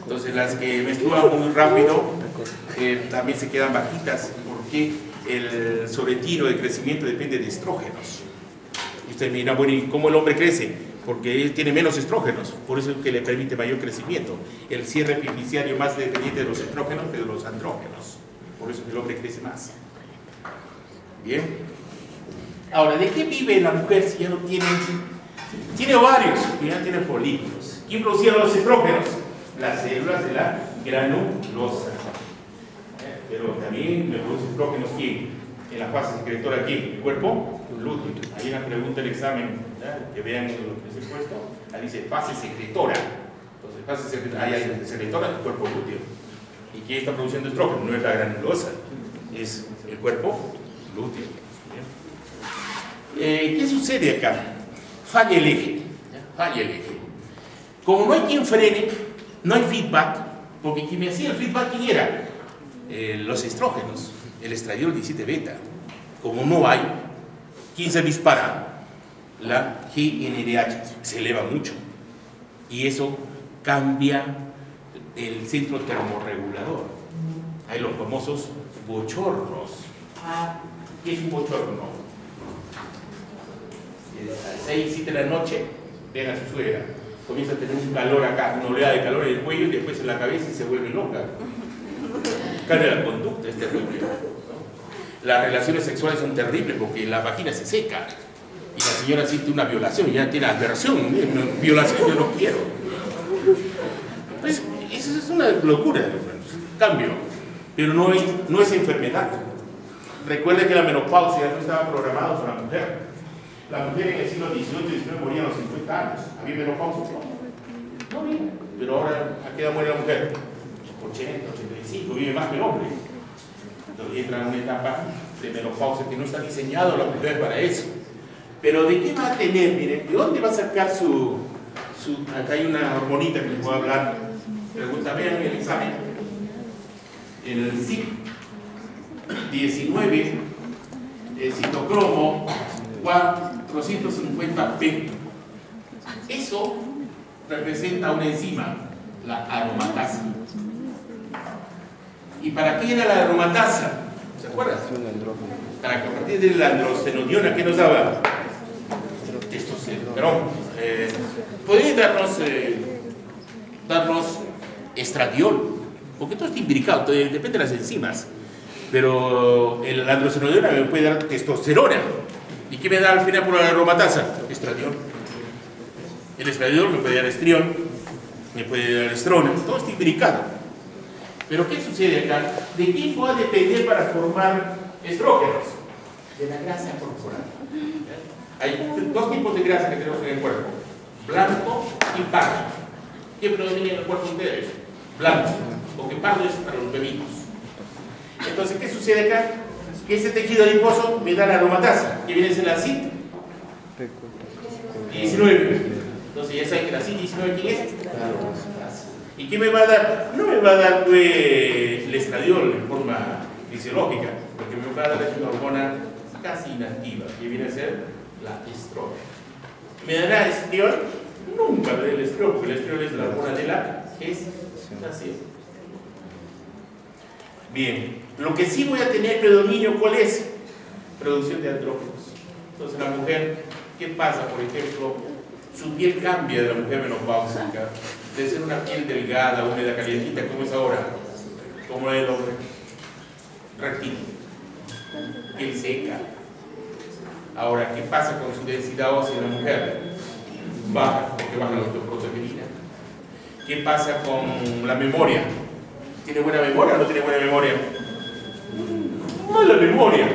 Entonces las que menstruan muy rápido también se quedan bajitas porque el sobretiro de crecimiento depende de estrógenos. Y usted mira, bueno, ¿y cómo el hombre crece? Porque él tiene menos estrógenos, por eso es que le permite mayor crecimiento. El cierre epifisiario más dependiente de los estrógenos que de los andrógenos. Por eso que el hombre crece más. Bien. Ahora, ¿de qué vive la mujer si ya no tiene? Tiene ovarios, y ya tiene folículos. ¿Quién producía los estrógenos? Las células de la granulosa. Pero también me produce estrógenos, ¿quién? En la fase secretora, aquí, el cuerpo lúteo. Hay una pregunta del examen, ¿verdad? Que vean lo que les he puesto. Ahí dice fase secretora. Entonces, fase secretora, ahí hay secretora del cuerpo lúteo. ¿Y quién está produciendo estrógeno? No es la granulosa, es el cuerpo lúteo. ¿Qué sucede acá? Falla el eje. Falla el eje. Como no hay quien frene, no hay feedback, porque quien me hacía el feedback, ¿quién era? Los estrógenos, el estradiol 17 beta. Como no hay, ¿quién se dispara? La GnRH se eleva mucho y eso cambia el centro termorregulador. Hay los famosos bochornos. ¿Qué es un bochorno? A las 6, 7 de la noche, ven a su suegra, comienza a tener un calor acá, una oleada de calor en el cuello y después en la cabeza y se vuelve loca. Cambia la conducta, es terrible, ¿no? Las relaciones sexuales son terribles porque la vagina se seca y la señora siente una violación, ya tiene aversión, violación yo no quiero. Entonces, eso es una locura, cambio, pero no es enfermedad. Recuerde que la menopausia no estaba programada para la mujer. La mujer en el siglo XVIII y XIX moría a los 50 años. ¿Había menopausia? No había. Pero ahora, ¿a qué edad muere la mujer? 80, 85, vive más que el hombre. Entonces entra en una etapa de menopausia que no está diseñado la mujer para eso. Pero ¿de qué va a tener? Miren, ¿de dónde va a sacar acá hay una hormonita que les voy a hablar. Pregunta, vean el examen. El CYP19, el citocromo 450P. Eso representa una enzima, la aromatasa. ¿Y para qué era la aromatasa? ¿Se acuerdan? Para que a partir de la androstenodiona, ¿qué nos daba? Testosterona. Podría darnos estradiol, porque todo está imbricado, depende de las enzimas. Pero el androstenodiona me puede dar testosterona. ¿Y qué me da al final por la aromatasa? Estradiol. El estradiol me puede dar estriol, me puede dar estrona, todo está imbricado. Pero ¿qué sucede acá? ¿De qué va a depender para formar estrógenos? De la grasa corporal. Hay dos tipos de grasa que tenemos en el cuerpo: blanco y pardo. ¿Qué predomina en el cuerpo de ustedes? Blanco, porque pardo es para los bebitos. Entonces, ¿qué sucede acá? Que ese tejido adiposo me da la aromatasa, que viene a ser la CYP19. Entonces ya saben que la CYP19, ¿quién es? ¿Y qué me va a dar? No me va a dar el estradiol en forma fisiológica, lo que me va a dar es una hormona casi inactiva, que viene a ser la estrógeno. ¿Me dará estriol? Nunca me da el estriol, porque el estriol es la hormona de la gestación. Bien, lo que sí voy a tener predominio, ¿cuál es? Producción de andrógenos. Entonces la mujer, ¿qué pasa? Por ejemplo, su piel cambia de la mujer menopáusica, de ser una piel delgada, húmeda, calientita, como es ahora, como el hombre, raquítico, piel seca. Ahora, ¿qué pasa con su densidad ósea en la mujer? Baja, porque baja la osteoproteína. ¿Qué pasa con la memoria? ¿Tiene buena memoria o no tiene buena memoria? Mala memoria.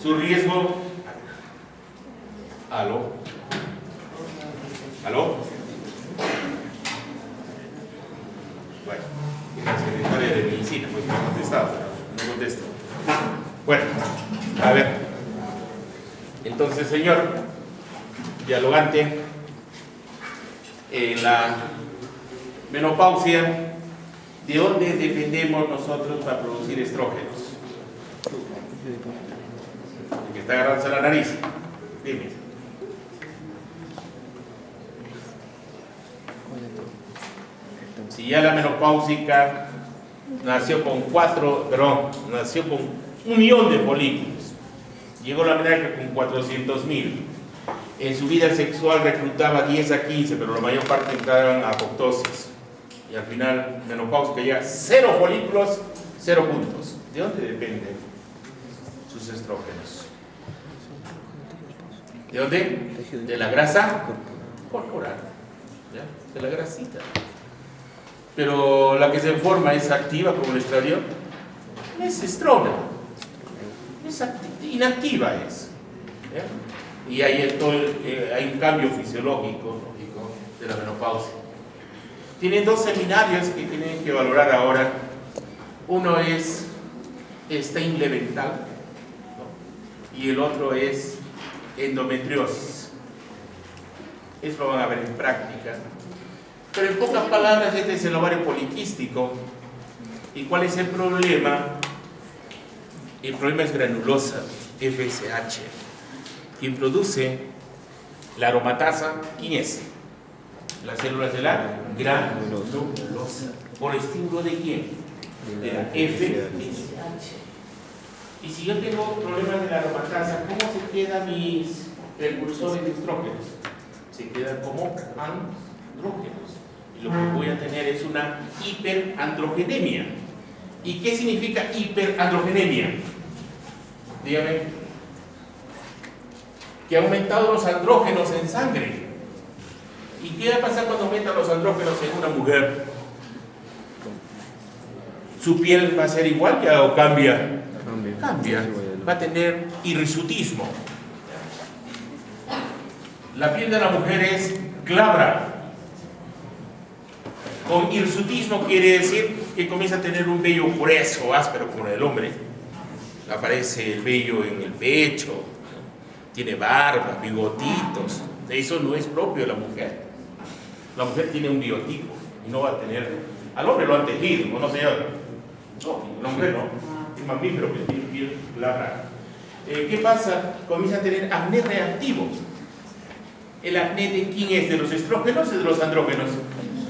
Su riesgo. ¿Aló? ¿Aló? Bueno, la secretaria de medicina, pues me ha contestado, pero no contesta. Bueno, a ver. Entonces, señor dialogante, en la menopausia, ¿de dónde dependemos nosotros para producir estrógenos? El que está agarrándose la nariz. Dime. Si ya la menopáusica nació con 1 millón de folículos, llegó la menarca con 400.000. En su vida sexual reclutaba 10 a 15, pero la mayor parte entraban a apoptosis. Y al final, menopáusica ya 0 folículos, 0 puntos. ¿De dónde dependen sus estrógenos? ¿De dónde? De la grasa corporal, ¿ya? De la grasita. Pero la que se forma es activa como el estradiol, es estrona, es inactiva es, ¿ya? Y hay un cambio fisiológico lógico, de la menopausia. Tienen 2 seminarios que tienen que valorar ahora. Uno es Stein-Leventhal, ¿no? Y el otro es endometriosis. Eso lo van a ver en práctica. Pero en pocas palabras, este es el ovario poliquístico. ¿Y cuál es el problema? El problema es granulosa, FSH. Quien produce la aromatasa, ¿quién es? Las células de la granulosa. ¿Por estímulo de quién? De la FSH. Y si yo tengo problemas de la aromatasa, ¿cómo se quedan mis precursores de estrógenos? Se quedan como andrógenos. Y lo que voy a tener es una hiperandrogenemia. ¿Y qué significa hiperandrogenemia? Dígame. Que ha aumentado los andrógenos en sangre. ¿Y qué va a pasar cuando aumentan los andrógenos en una mujer? ¿Su piel va a ser igual ya o cambia? Cambia. Va a tener hirsutismo. La piel de la mujer es glabra. Con hirsutismo quiere decir que comienza a tener un vello grueso, áspero como el del hombre. Aparece el vello en el pecho, tiene barba, bigotitos. Eso no es propio de la mujer. La mujer tiene un biotipo y no va a tener. Al hombre lo han tejido, ¿no, señor? No, la mujer no. Es mamífero que tiene piel glabra. ¿Qué pasa? Comienza a tener acné reactivo. ¿El acné de quién es? ¿De los estrógenos o de los andrógenos?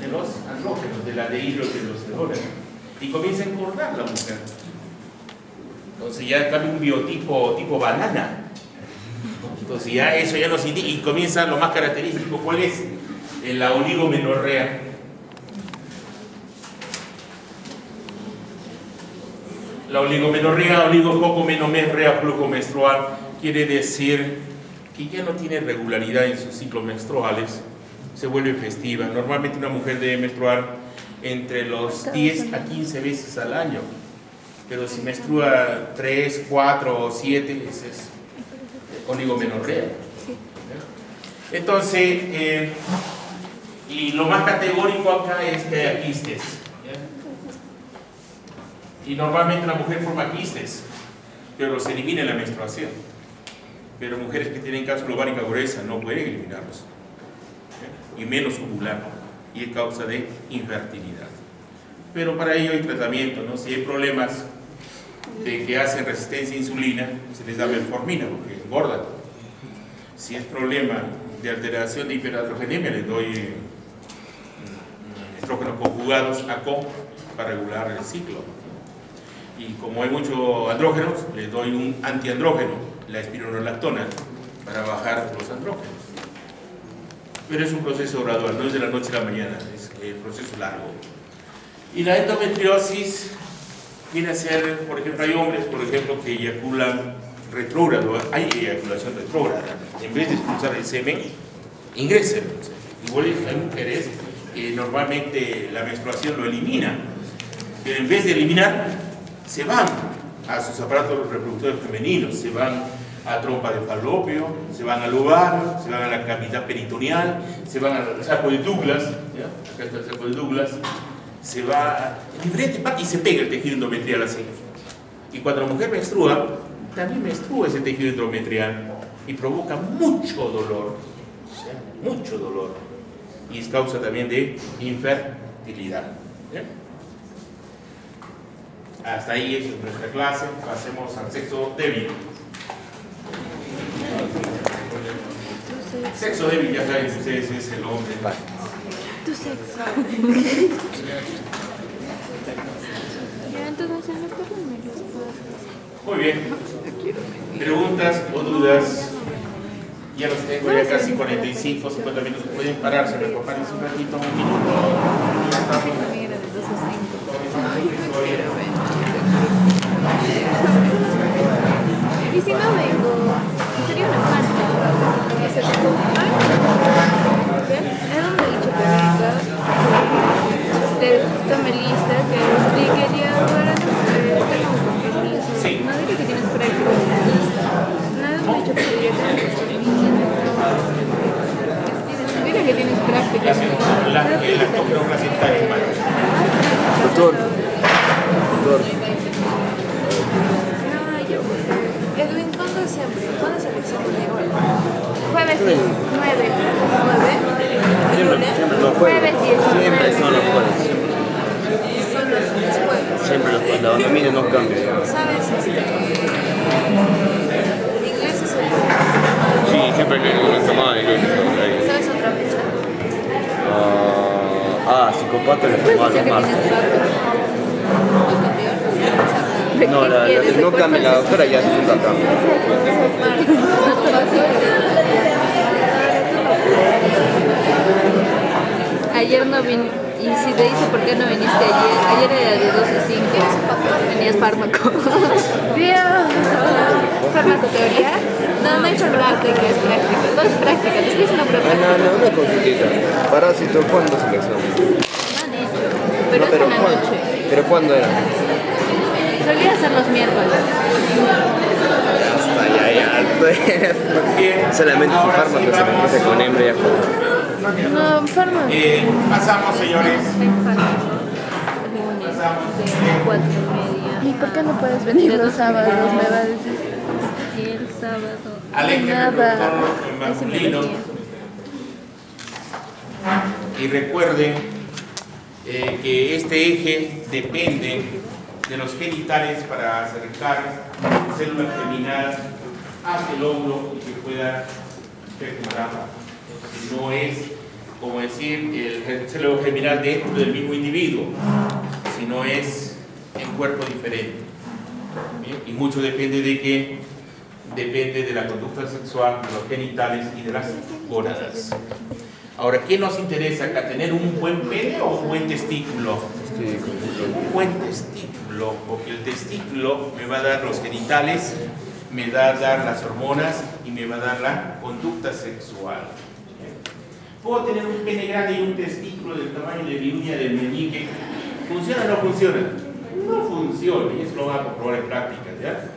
De los andrógenos, de la dihidrotestosterona. Y comienza a engordar la mujer. Entonces ya cambia un biotipo tipo banana. Entonces ya eso ya nos indica. Y comienza lo más característico, ¿cuál es? La oligomenorrea. La oligomenorrea, oligococomenorrea, flujo menstrual, quiere decir que ya no tiene regularidad en sus ciclos menstruales, se vuelve festiva. Normalmente una mujer debe menstruar entre los 10 a 15 veces al año, pero si menstrua 3, 4 o 7 veces, oligomenorrea. Entonces, y lo más categórico acá es que haya quistes. Y normalmente la mujer forma quistes, pero los elimina en la menstruación. Pero mujeres que tienen cápsula ovárica gruesa no pueden eliminarlos. Y menos ovular. Y es causa de infertilidad. Pero para ello hay tratamiento, ¿no? Si hay problemas de que hacen resistencia a insulina, se les da metformina porque engordan. Si es problema de alteración de hiperandrogenemia, les doy estrógenos conjugados, ACO, para regular el ciclo. Y como hay muchos andrógenos, les doy un antiandrógeno, la espironolactona, para bajar los andrógenos. Pero es un proceso gradual, no es de la noche a la mañana, es un proceso largo. Y la endometriosis viene a ser, por ejemplo, hay hombres, por ejemplo, que eyaculan retrógrado, hay eyaculación retrógrada. En vez de expulsar el semen, ingresa el semen. Igual hay mujeres que normalmente la menstruación lo elimina, pero en vez de eliminar, se van a sus aparatos reproductores femeninos, se van a trompa de falopio, se van al ovario, se van a la cavidad peritoneal, se van al saco de Douglas, ¿ya? Acá está el saco de Douglas, se va a diferentes partes y se pega el tejido endometrial así. Y cuando la mujer menstrua, también menstrua ese tejido endometrial y provoca mucho dolor, ¿ya? Mucho dolor. Y es causa también de infertilidad. ¿Ya? Hasta ahí es nuestra clase. Pasemos al sexo débil. Sexo débil, ya saben ustedes, es el hombre. Tu sexo. Ya, entonces no perdóname los pasos. Muy bien. ¿Preguntas o dudas? Ya los tengo ya casi 45, 50 minutos. Pueden pararse, recogerse un ratito, un minuto. Ya estamos. Y si no vengo, sería una falta. Que se confirmar. Es donde he dicho que tome lista, que explique el día para tengo un compromiso. Sí. No digo que tienes prácticas. Nada me ha dicho que debería tener compromiso. Mira que tienes prácticas. La compra una cinta de mano. Doctor. Edwin, ¿cuándo es siempre? ¿Cuándo es el examen de hoy? Jueves 9. Siempre los jueves. Siempre son los jueves. Son los jueves. Siempre los jueves. La dominio no cambia. ¿Sabes? Inglés es el jueves. Sí, siempre que una semana y ¿Sabes otra fecha? psicópata le tomaba los martes. No, no cambia, la doctora ya nunca cambia. Ayer no vine, y si te dice por qué no viniste ayer era de 12 a 5, tenías fármaco. Dios, farmacoteoría. No hay práctica, es práctica, no es práctica, te estoy diciendo práctica. No, una consultita. Parásito, ¿cuándo se le examen? Pero No, es en la noche. ¿Pero cuándo era? Solía ser los miércoles. Ya. Solamente su fármaco se me empieza con hembra. No, fármaco. Pasamos, señores. Lunes de 4:30. ¿Y por qué no puedes venir los sábados? Me va a decir. Y el sábado. Al eje reproductor masculino. Y recuerden que este eje depende de los genitales para acercar la célula germinal hacia el óvulo y que pueda fecundar. No es como decir el célula germinal dentro del mismo individuo, sino es en cuerpo diferente. ¿Bien? Y mucho depende de qué, depende de la conducta sexual, de los genitales y de las gónadas. Ahora, ¿qué nos interesa acá? ¿Tener un buen pene o un buen testículo? Un buen testículo, porque el testículo me va a dar los genitales, me va a dar las hormonas y me va a dar la conducta sexual. Puedo tener un pene grande y un testículo del tamaño de mi uña del meñique. ¿Funciona o no funciona? No funciona, y eso lo van a comprobar en prácticas, ¿ya?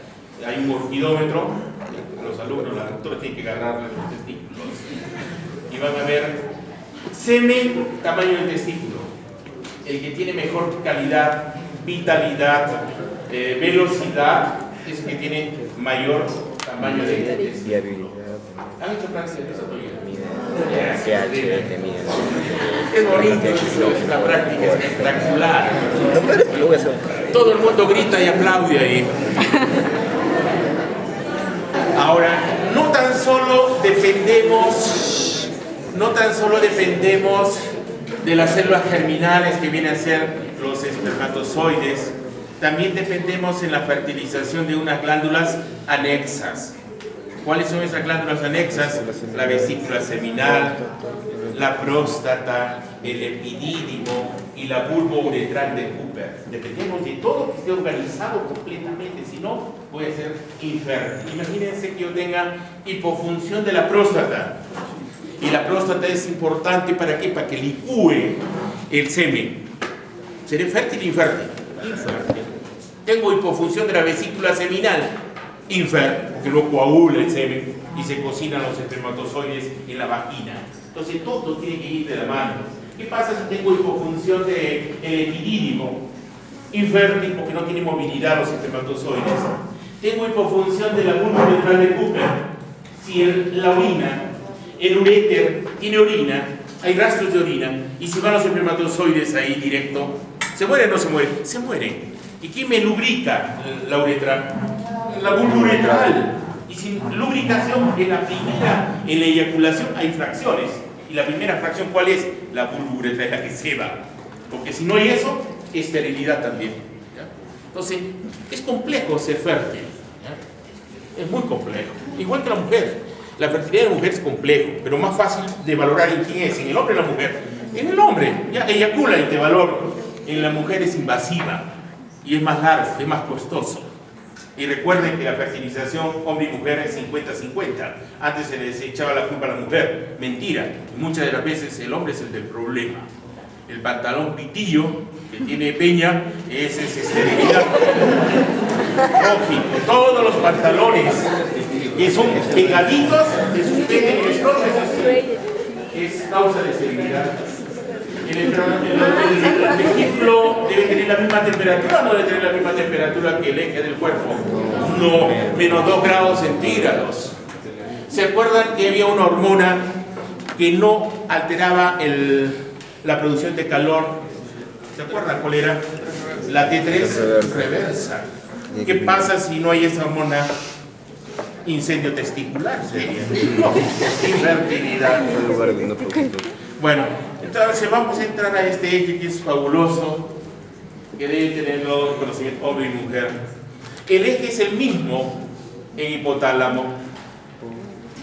Hay un morfidómetro, los alumnos, las doctoras tienen que agarrarle los testículos y van a ver semen, tamaño del testículo. El que tiene mejor calidad, vitalidad, velocidad, es el que tiene mayor tamaño de testículo. ¿Han hecho prácticas de eso todavía? Es bonito, es una práctica espectacular. Todo el mundo grita y aplaude ahí. Ahora, no tan solo dependemos de las células germinales que vienen a ser los espermatozoides, también dependemos en la fertilización de unas glándulas anexas. ¿Cuáles son esas glándulas anexas? La vesícula seminal, la próstata, el epidídimo y la bulbouretral de Cooper. Dependemos de todo que esté organizado completamente, si no, voy a ser infértil. Imagínense que yo tenga hipofunción de la próstata. Y la próstata es importante ¿para qué? Para que licúe el semen. ¿Seré fértil o infértil? Infértil. Tengo hipofunción de la vesícula seminal. Infértil, porque no coagula el semen y se cocinan los espermatozoides en la vagina. Entonces todo tiene que ir de la mano. ¿Qué pasa si tengo hipofunción del epidídimo? Infértil, porque no tiene movilidad los espermatozoides. Tengo hipofunción de la bulbouretral de Cooper. Si la orina, el uréter tiene orina, hay rastros de orina, y si van los espermatozoides ahí directo, ¿se muere o no se muere? Se muere. ¿Y quién me lubrica la uretra? La bulbouretral. Y sin lubricación, en la eyaculación hay fracciones. Y la primera fracción, ¿cuál es? La bulbouretral, es la que se va. Porque si no hay eso, esterilidad también. ¿Ya? Entonces, es complejo ser fértil. ¿Ya? Es muy complejo. Igual que la mujer. La fertilidad de la mujer es complejo, pero más fácil de valorar en quién es, en el hombre o en la mujer. En el hombre, ya eyacula y te valoro. En la mujer es invasiva y es más largo, es más costoso. Y recuerden que la fertilización hombre y mujer es 50-50. Antes se les echaba la culpa a la mujer. Mentira. Y muchas de las veces el hombre es el del problema. El pantalón pitillo que tiene Peña, ese es esterilidad. Lógico, todos los pantalones que son pegaditos, que suspenden el estómago, es causa de esterilidad. El testículo debe tener la misma temperatura, no debe tener la misma temperatura que el eje del cuerpo. No, menos 2 grados centígrados. ¿Se acuerdan que había una hormona que no alteraba la producción de calor? ¿Se acuerdan cuál era? La T3 reversa. ¿Qué pasa si no hay esa hormona? Incendio testicular sería. No, infertilidad. Bueno, entonces vamos a entrar a este eje que es fabuloso, que debe tenerlo conocimiento hombre y mujer. El eje es el mismo en hipotálamo,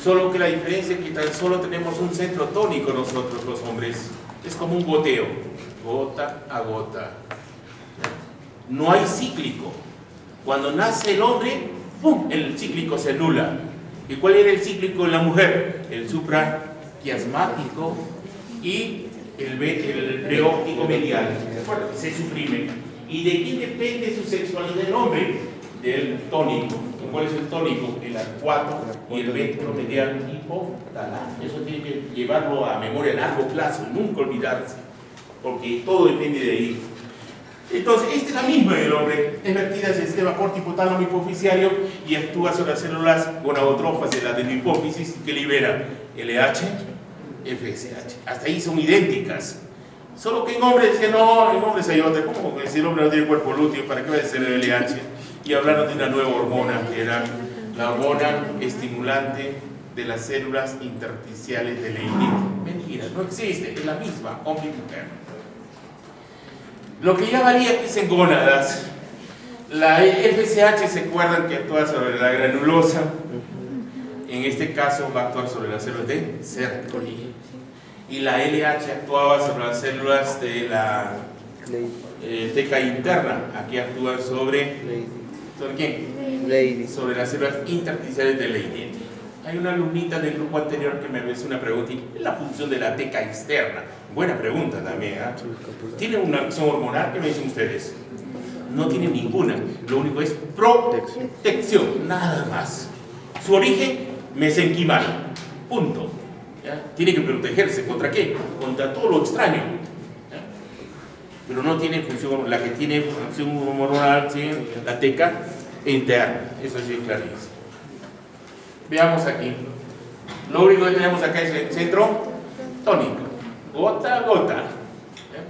solo que la diferencia es que tan solo tenemos un centro tónico nosotros los hombres. Es como un goteo, gota a gota. No hay cíclico. Cuando nace el hombre, ¡pum!, el cíclico se anula. ¿Y cuál era el cíclico en la mujer? El supraquiasmático y el preóptico medial. Se suprime. ¿Y de quién depende su sexualidad del hombre? Del tónico. ¿Cuál es el tónico? El arcuato y el ventromedial hipotálamo. Eso tiene que llevarlo a memoria a largo plazo, nunca olvidarse, porque todo depende de ahí. Entonces, esta es la misma del hombre, es vertida hacia el sistema corto hipotálamo hipoficiario y actúa sobre las células gonadotrófas de la adenohipófisis que libera LH, FSH. Hasta ahí son idénticas. Solo que en hombres decían, no, en hombres hay otra. ¿Cómo que si el hombre no tiene cuerpo lúteo, para qué va a ser el LH? Y hablaron de una nueva hormona que era la hormona estimulante de las células intersticiales de Leydig. Mentira, no existe, es la misma, hombre y mujer. Lo que ya varía aquí es en gónadas. La FSH, ¿se acuerdan que actúa sobre la granulosa? En este caso va a actuar sobre las células de Sertoli. Y la LH actuaba sobre las células de la teca interna. Aquí actúa sobre quién? Leydig. Sobre las células intersticiales de Leydig. Hay una alumnita del grupo anterior que me hizo una pregunta, ¿y qué es la función de la teca externa? Buena pregunta también, ¿eh? ¿Tiene una acción hormonal? ¿Qué me dicen ustedes? No tiene ninguna, lo único es protección, nada más. Su origen mesenquimal, punto. ¿Ya? Tiene que protegerse, ¿contra qué? Contra todo lo extraño. ¿Ya? Pero no tiene función, la que tiene función hormonal, ¿sí? La teca interna, eso sí es clarísimo. Veamos aquí. Lo único que tenemos acá es el centro tónico. Gota a gota. ¿Ya?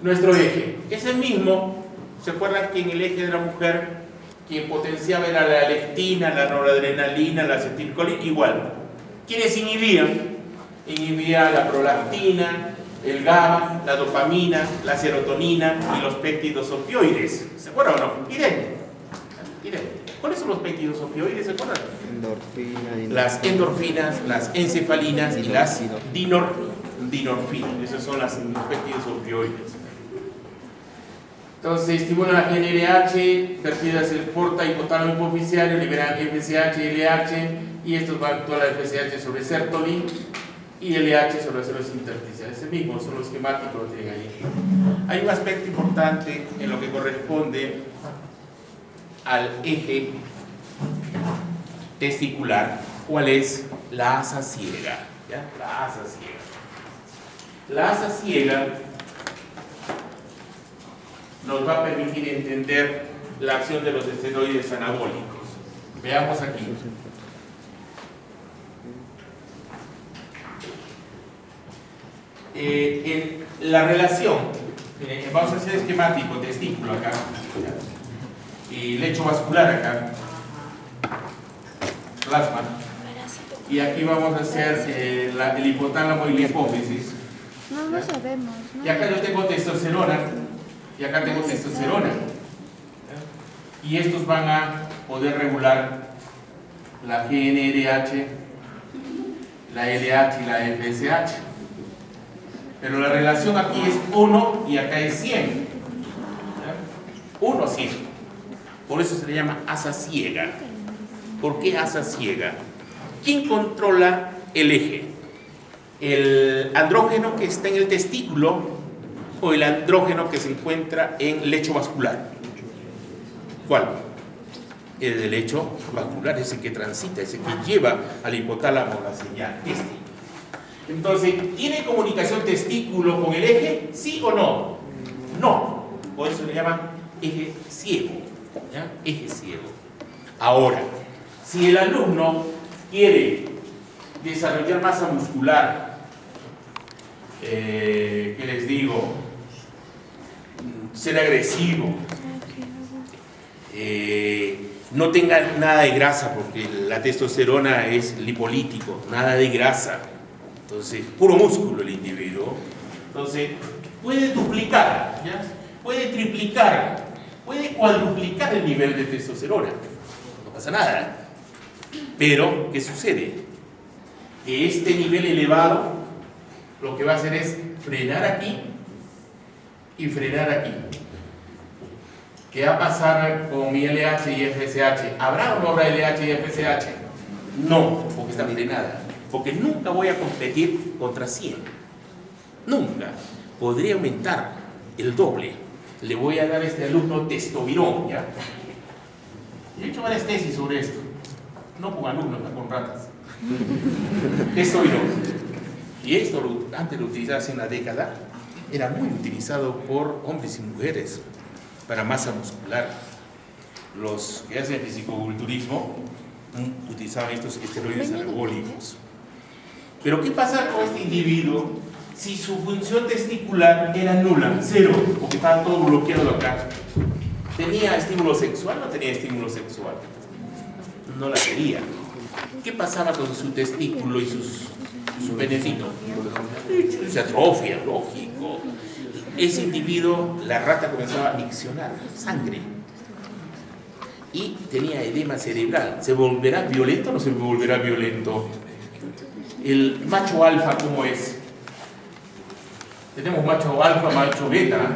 Nuestro eje es el mismo. ¿Se acuerdan que en el eje de la mujer quien potenciaba era la leptina, la noradrenalina, la acetilcolina? Igual. ¿Quiénes inhibían? Inhibía la prolactina, el GABA, la dopamina, la serotonina y los péptidos opioides. ¿Se acuerdan o no? Miren. ¿Cuáles son los péptidos opioides? ¿Se acuerdan? Las endorfinas, las encefalinas y las dinorfinas. Esos son los péptidos opioides. Entonces, estimulan la GnRH, vertidas el porta hipotálamo hipofisiario, liberan FSH y LH, y estos van a actuar la FSH sobre sertolin y LH sobre las células intersticiales. Es el mismo, son los esquemáticos, lo tienen ahí. Hay un aspecto importante en lo que corresponde al eje testicular. ¿Cuál es? La asa ciega. ¿Ya? La asa ciega. La asa ciega nos va a permitir entender la acción de los esteroides anabólicos. Veamos aquí. En la relación, vamos a hacer esquemático, testículo acá, y lecho vascular acá, plasma, y aquí vamos a hacer el hipotálamo y la hipófisis. No lo sabemos. Y acá yo tengo testosterona, y acá tengo testosterona. Y estos van a poder regular la GnRH, la LH y la FSH. Pero la relación aquí es 1 y acá es 100. 1, 100. Por eso se le llama asa ciega. ¿Por qué asa ciega? ¿Quién controla el eje? ¿El andrógeno que está en el testículo o el andrógeno que se encuentra en lecho vascular? ¿Cuál? El de lecho vascular, ese que transita, ese que lleva al hipotálamo la señal. Entonces, ¿tiene comunicación testículo con el eje? ¿Sí o no? No. Por eso le llaman eje ciego. ¿Ya? Eje ciego. Ahora, si el alumno quiere desarrollar masa muscular, ¿qué les digo? Ser agresivo, no tenga nada de grasa, porque la testosterona es lipolítico, nada de grasa. Entonces, puro músculo el individuo. Entonces, puede duplicar, ¿ya? Puede triplicar, puede cuadruplicar el nivel de testosterona. No pasa nada. Pero, ¿qué sucede? Que este nivel elevado lo que va a hacer es frenar aquí y frenar aquí. ¿Qué va a pasar con mi LH y FSH? ¿Habrá o no habrá LH y FSH? No, porque está frenada. Porque nunca voy a competir contra 100. Nunca. Podría aumentar el doble. Le voy a dar a este alumno testovirón, ¿ya? He hecho varias tesis sobre esto. No con alumnos, no con ratas. Testovirón. Y esto antes lo utilizaba hace una década. Era muy utilizado por hombres y mujeres para masa muscular. Los que hacen fisicoculturismo utilizaban estos esteroides anabólicos. Pero ¿qué pasa con este individuo si su función testicular era nula, cero, porque estaba todo bloqueado acá? ¿Tenía estímulo sexual o no tenía estímulo sexual? No la tenía. ¿Qué pasaba con su testículo y su penecito? Se atrofia, lógico. Ese individuo, la rata comenzaba a miccionar sangre y tenía edema cerebral. ¿Se volverá violento o no se volverá violento? El macho alfa, ¿cómo es? Tenemos macho alfa, macho beta.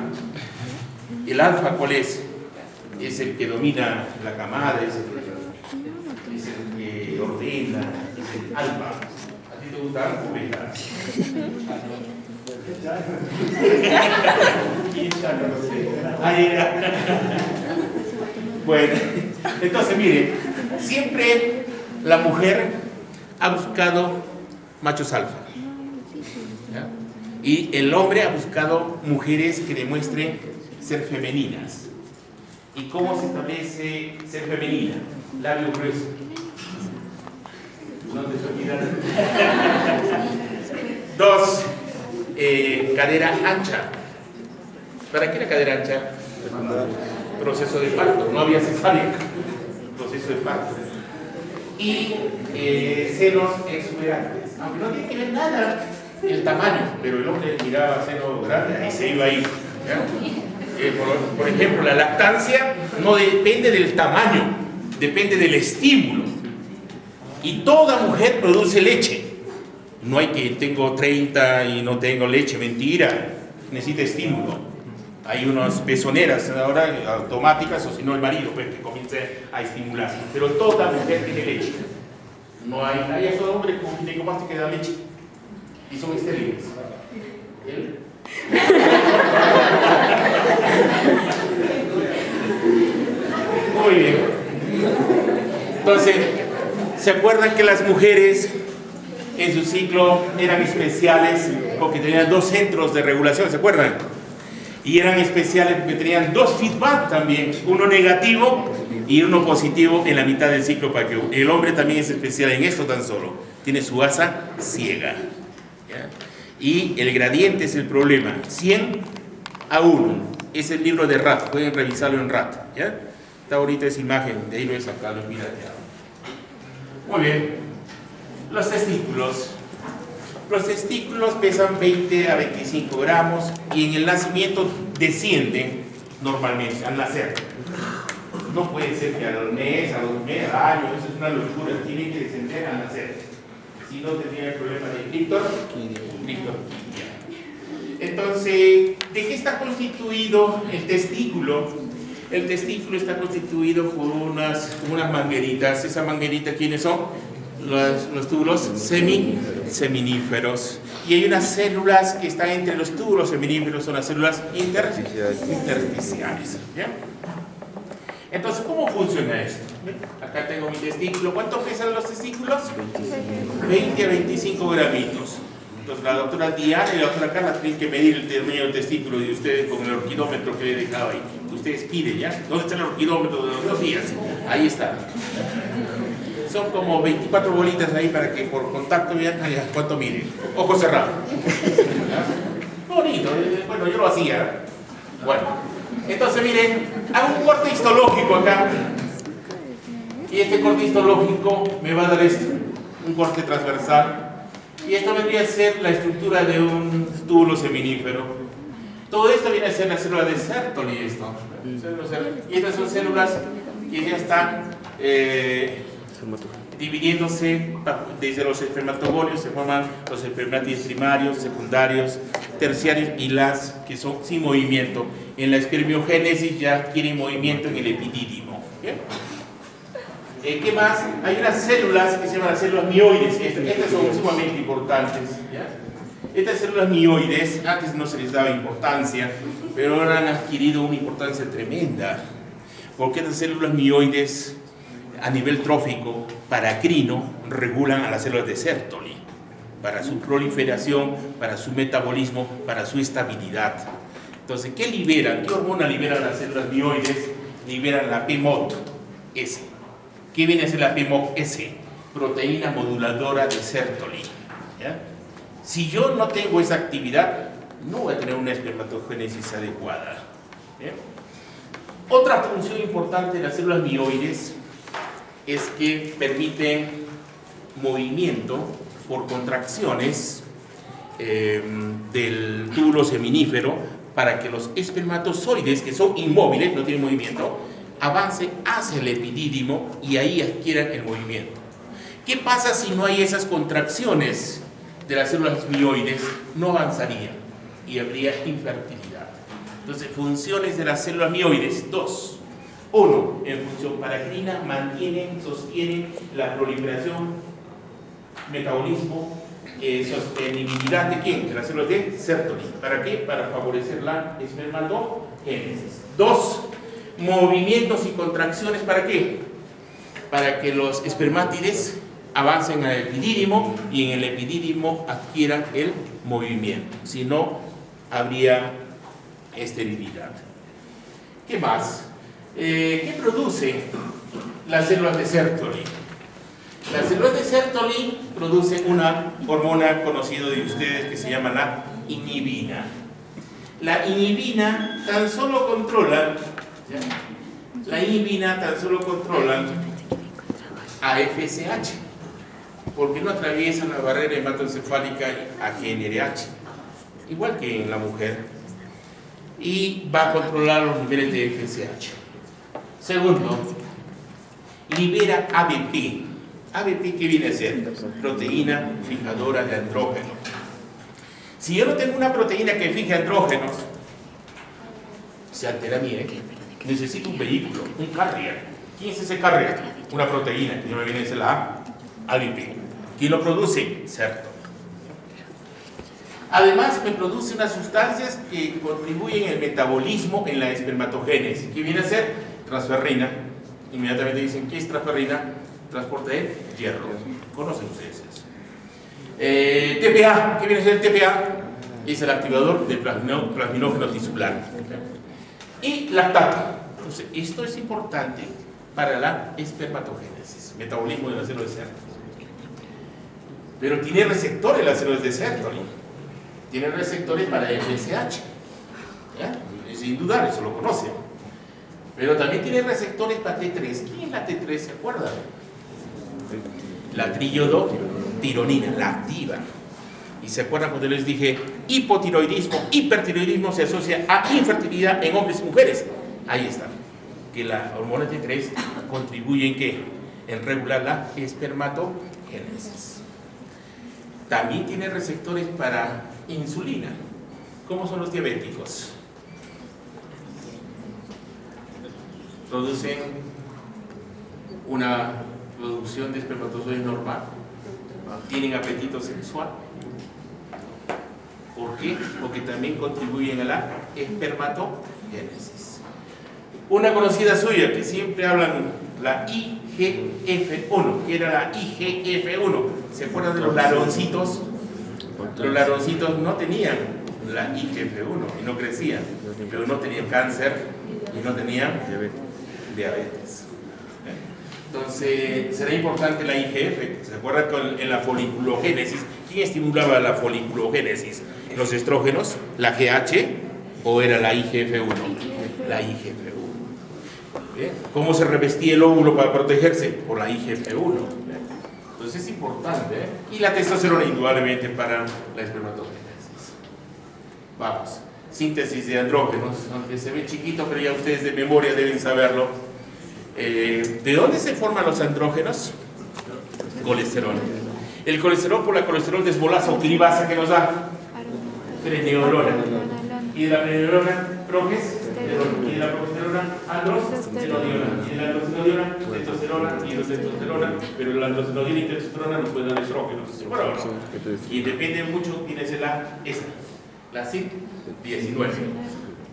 ¿El alfa cuál es? Es el que domina la camada, es el que ordena, es el alfa. ¿A ti te gusta alfa o beta? Bueno, entonces mire, siempre la mujer ha buscado machos alfa, ¿ya? Y el hombre ha buscado mujeres que demuestren ser femeninas. ¿Y cómo se establece ser femenina? Labio grueso. ¿No te olvidas? 2. Cadera ancha. ¿Para qué la cadera ancha? Proceso de parto. No había cesárea. Proceso de parto. Y senos exuberantes. Aunque no tiene que ver nada. el tamaño, pero el hombre miraba seno grande y se iba ahí. Por ejemplo, la lactancia no depende del tamaño, depende del estímulo. Y toda mujer produce leche. No hay que tengo 30 y no tengo leche, mentira. Necesita estímulo. Hay unas pezoneras ahora automáticas, o si no el marido pues, que comience a estimular. Pero toda mujer tiene leche. No hay solo hombre con ginecomastia que da leche. Y son estériles. ¿Él? Muy bien. Entonces, ¿se acuerdan que las mujeres en su ciclo eran especiales porque tenían 2 centros de regulación? ¿Se acuerdan? Y eran especiales porque tenían 2 feedback también, uno negativo y uno positivo en la mitad del ciclo, para que el hombre también es especial en esto tan solo. Tiene su asa ciega. ¿Ya? Y el gradiente es el problema. 100 a 1. Es el libro de Rath. Pueden revisarlo en Rath. ¿Ya? Está ahorita esa imagen. De ahí lo he sacado. Muy bien. Los testículos. Los testículos pesan 20 a 25 gramos y en el nacimiento descienden normalmente al nacer. No puede ser que al mes, a 2 meses, al año. Eso es una locura. Tienen que descender al nacer. Si no, tendría el problema de clictorquidia. Entonces, ¿de qué está constituido el testículo? El testículo está constituido por unas mangueritas. ¿Esas mangueritas quiénes son? Los túbulos seminíferos. Y hay unas células que están entre los túbulos seminíferos, son las células intersticiales. ¿Ya? Entonces, ¿cómo funciona esto? Acá tengo mi testículo. ¿Cuánto pesan los testículos? 20 a 25 gramitos. Entonces, la doctora Diana y la doctora Carla tienen que medir el tamaño del testículo de ustedes con el orquidómetro que le he dejado ahí. Ustedes piden, ¿ya? ¿Dónde está el orquidómetro de los 2 días? Ahí está. Son como 24 bolitas ahí para que por contacto vean cuánto miden. Ojo cerrado. Bonito. Bueno, yo lo hacía. Bueno. Entonces, miren, hago un corte histológico acá. Y este corte histológico me va a dar esto, un corte transversal. Y esto vendría a ser la estructura de un túbulo seminífero. Todo esto viene a ser la célula de Sertoli. Y estas son células que ya están dividiéndose desde los espermatogonios. Se forman los espermátides primarios, secundarios, terciarios y las que son sin movimiento. En la espermiogénesis ya adquieren movimiento en el epidídimo. ¿Bien? ¿Qué más? Hay unas células que se llaman las células mioides. Estas son sumamente importantes. ¿Ya? Estas células mioides, antes no se les daba importancia, pero ahora han adquirido una importancia tremenda. Porque estas células mioides, a nivel trófico, paracrino, regulan a las células de Sertoli para su proliferación, para su metabolismo, para su estabilidad. Entonces, ¿qué liberan? ¿Qué hormona liberan las células mioides? Liberan la PMOT-S. ¿Qué viene a ser la PMOT-S? Proteína moduladora de Sertoli. ¿Ya? Si yo no tengo esa actividad, no voy a tener una espermatogénesis adecuada. ¿Ya? Otra función importante de las células mioides es que permiten movimiento por contracciones del túbulo seminífero para que los espermatozoides, que son inmóviles, no tienen movimiento, avancen hacia el epidídimo y ahí adquieran el movimiento. ¿Qué pasa si no hay esas contracciones de las células mioides? No avanzarían y habría infertilidad. Entonces, funciones de las células mioides, 2. 1, en función paracrina, mantienen, sostienen la proliferación, metabolismo, sostenibilidad de quién? De las células de Sertoli. ¿Para qué? Para favorecer la espermatogénesis. 2, movimientos y contracciones. ¿Para qué? Para que los espermátides avancen al epidídimo y en el epidídimo adquieran el movimiento. Si no, habría esterilidad. ¿Qué más? ¿Qué producen las células de Sertoli? Las células de Sertoli producen una hormona conocida de ustedes que se llama la inhibina. La inhibina tan solo controla, a FSH. porque no atraviesan la barrera hematoencefálica a GnRH, igual que en la mujer, y va a controlar los niveles de FSH. Segundo, libera ABP. ABP, ¿qué viene a ser? Proteína fijadora de andrógeno. Si yo no tengo una proteína que fije andrógenos, se altera mi X. Necesito un vehículo, un carrier. ¿Quién es ese carrier? Una proteína, que no me viene a ser la ABP. ¿Quién lo produce? Certo. Además, me produce unas sustancias que contribuyen al metabolismo en la espermatogénesis. ¿Qué viene a ser? Transferrina. Inmediatamente dicen, ¿qué es transferrina? Transporte de hierro. ¿Conocen ustedes eso? TPA. ¿Qué viene a ser TPA? Es el activador del plasminógeno tisular. Y lactato. Entonces, esto es importante para la espermatogénesis, metabolismo de las células de Sertoli. Pero tiene receptores las células de Sertoli. Tiene receptores para FSH. ¿Ya? Sin dudar, eso lo conocen. Pero también tiene receptores para T3. ¿Quién es la T3? ¿Se acuerdan? La trillodotironina, la activa. Y se acuerdan cuando les dije hipotiroidismo, hipertiroidismo se asocia a infertilidad en hombres y mujeres. Ahí está. Que la hormona T3 contribuye en qué? En regular la espermatogénesis. También tiene receptores para insulina. ¿Cómo son los diabéticos? Producen una producción de espermatozoides normal. Tienen apetito sexual. ¿Por qué? Porque también contribuyen a la espermatogénesis. Una conocida suya que siempre hablan, la IGF-1. ¿Qué era la IGF-1? ¿Se acuerdan de los laroncitos? Los laroncitos no tenían la IGF-1 y no crecían, pero no tenían cáncer y no tenían diabetes. Entonces, será importante la IGF. ¿Se acuerdan que en la foliculogénesis, quién estimulaba la foliculogénesis? ¿Los estrógenos, la GH o era la IGF-1? La IGF-1. ¿Bien? ¿Cómo se revestía el óvulo para protegerse? Por la IGF-1. Entonces es importante, ¿eh? Y la testosterona indudablemente para la espermatogénesis. Vamos, síntesis de andrógenos, aunque se ve chiquito, pero ya ustedes de memoria deben saberlo. ¿De dónde se forman los andrógenos? Colesterol. El colesterol por la colesterol desbolasa o clivasa que nos da preneolona. Y de la preneolona, progesterona. Y de la progesterona, androstenodiona. Y de la androstenodiona, testosterona y de testosterona. Pero la androstenodiona y testosterona nos pueden dar estrógenos. Bueno, y depende mucho, tiene la CYP19.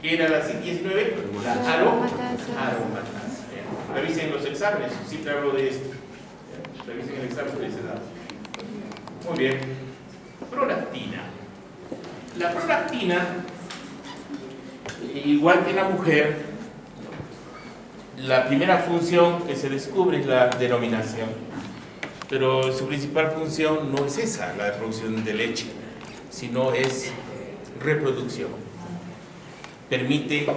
¿Qué era la CYP19? La aromatasa. Revisen los exámenes, siempre hablo de esto. Revisen el examen de esa edad. Muy bien. Prolactina. La prolactina, igual que la mujer, la primera función que se descubre es la denominación. Pero su principal función no es esa, la de producción de leche, sino es reproducción. Permite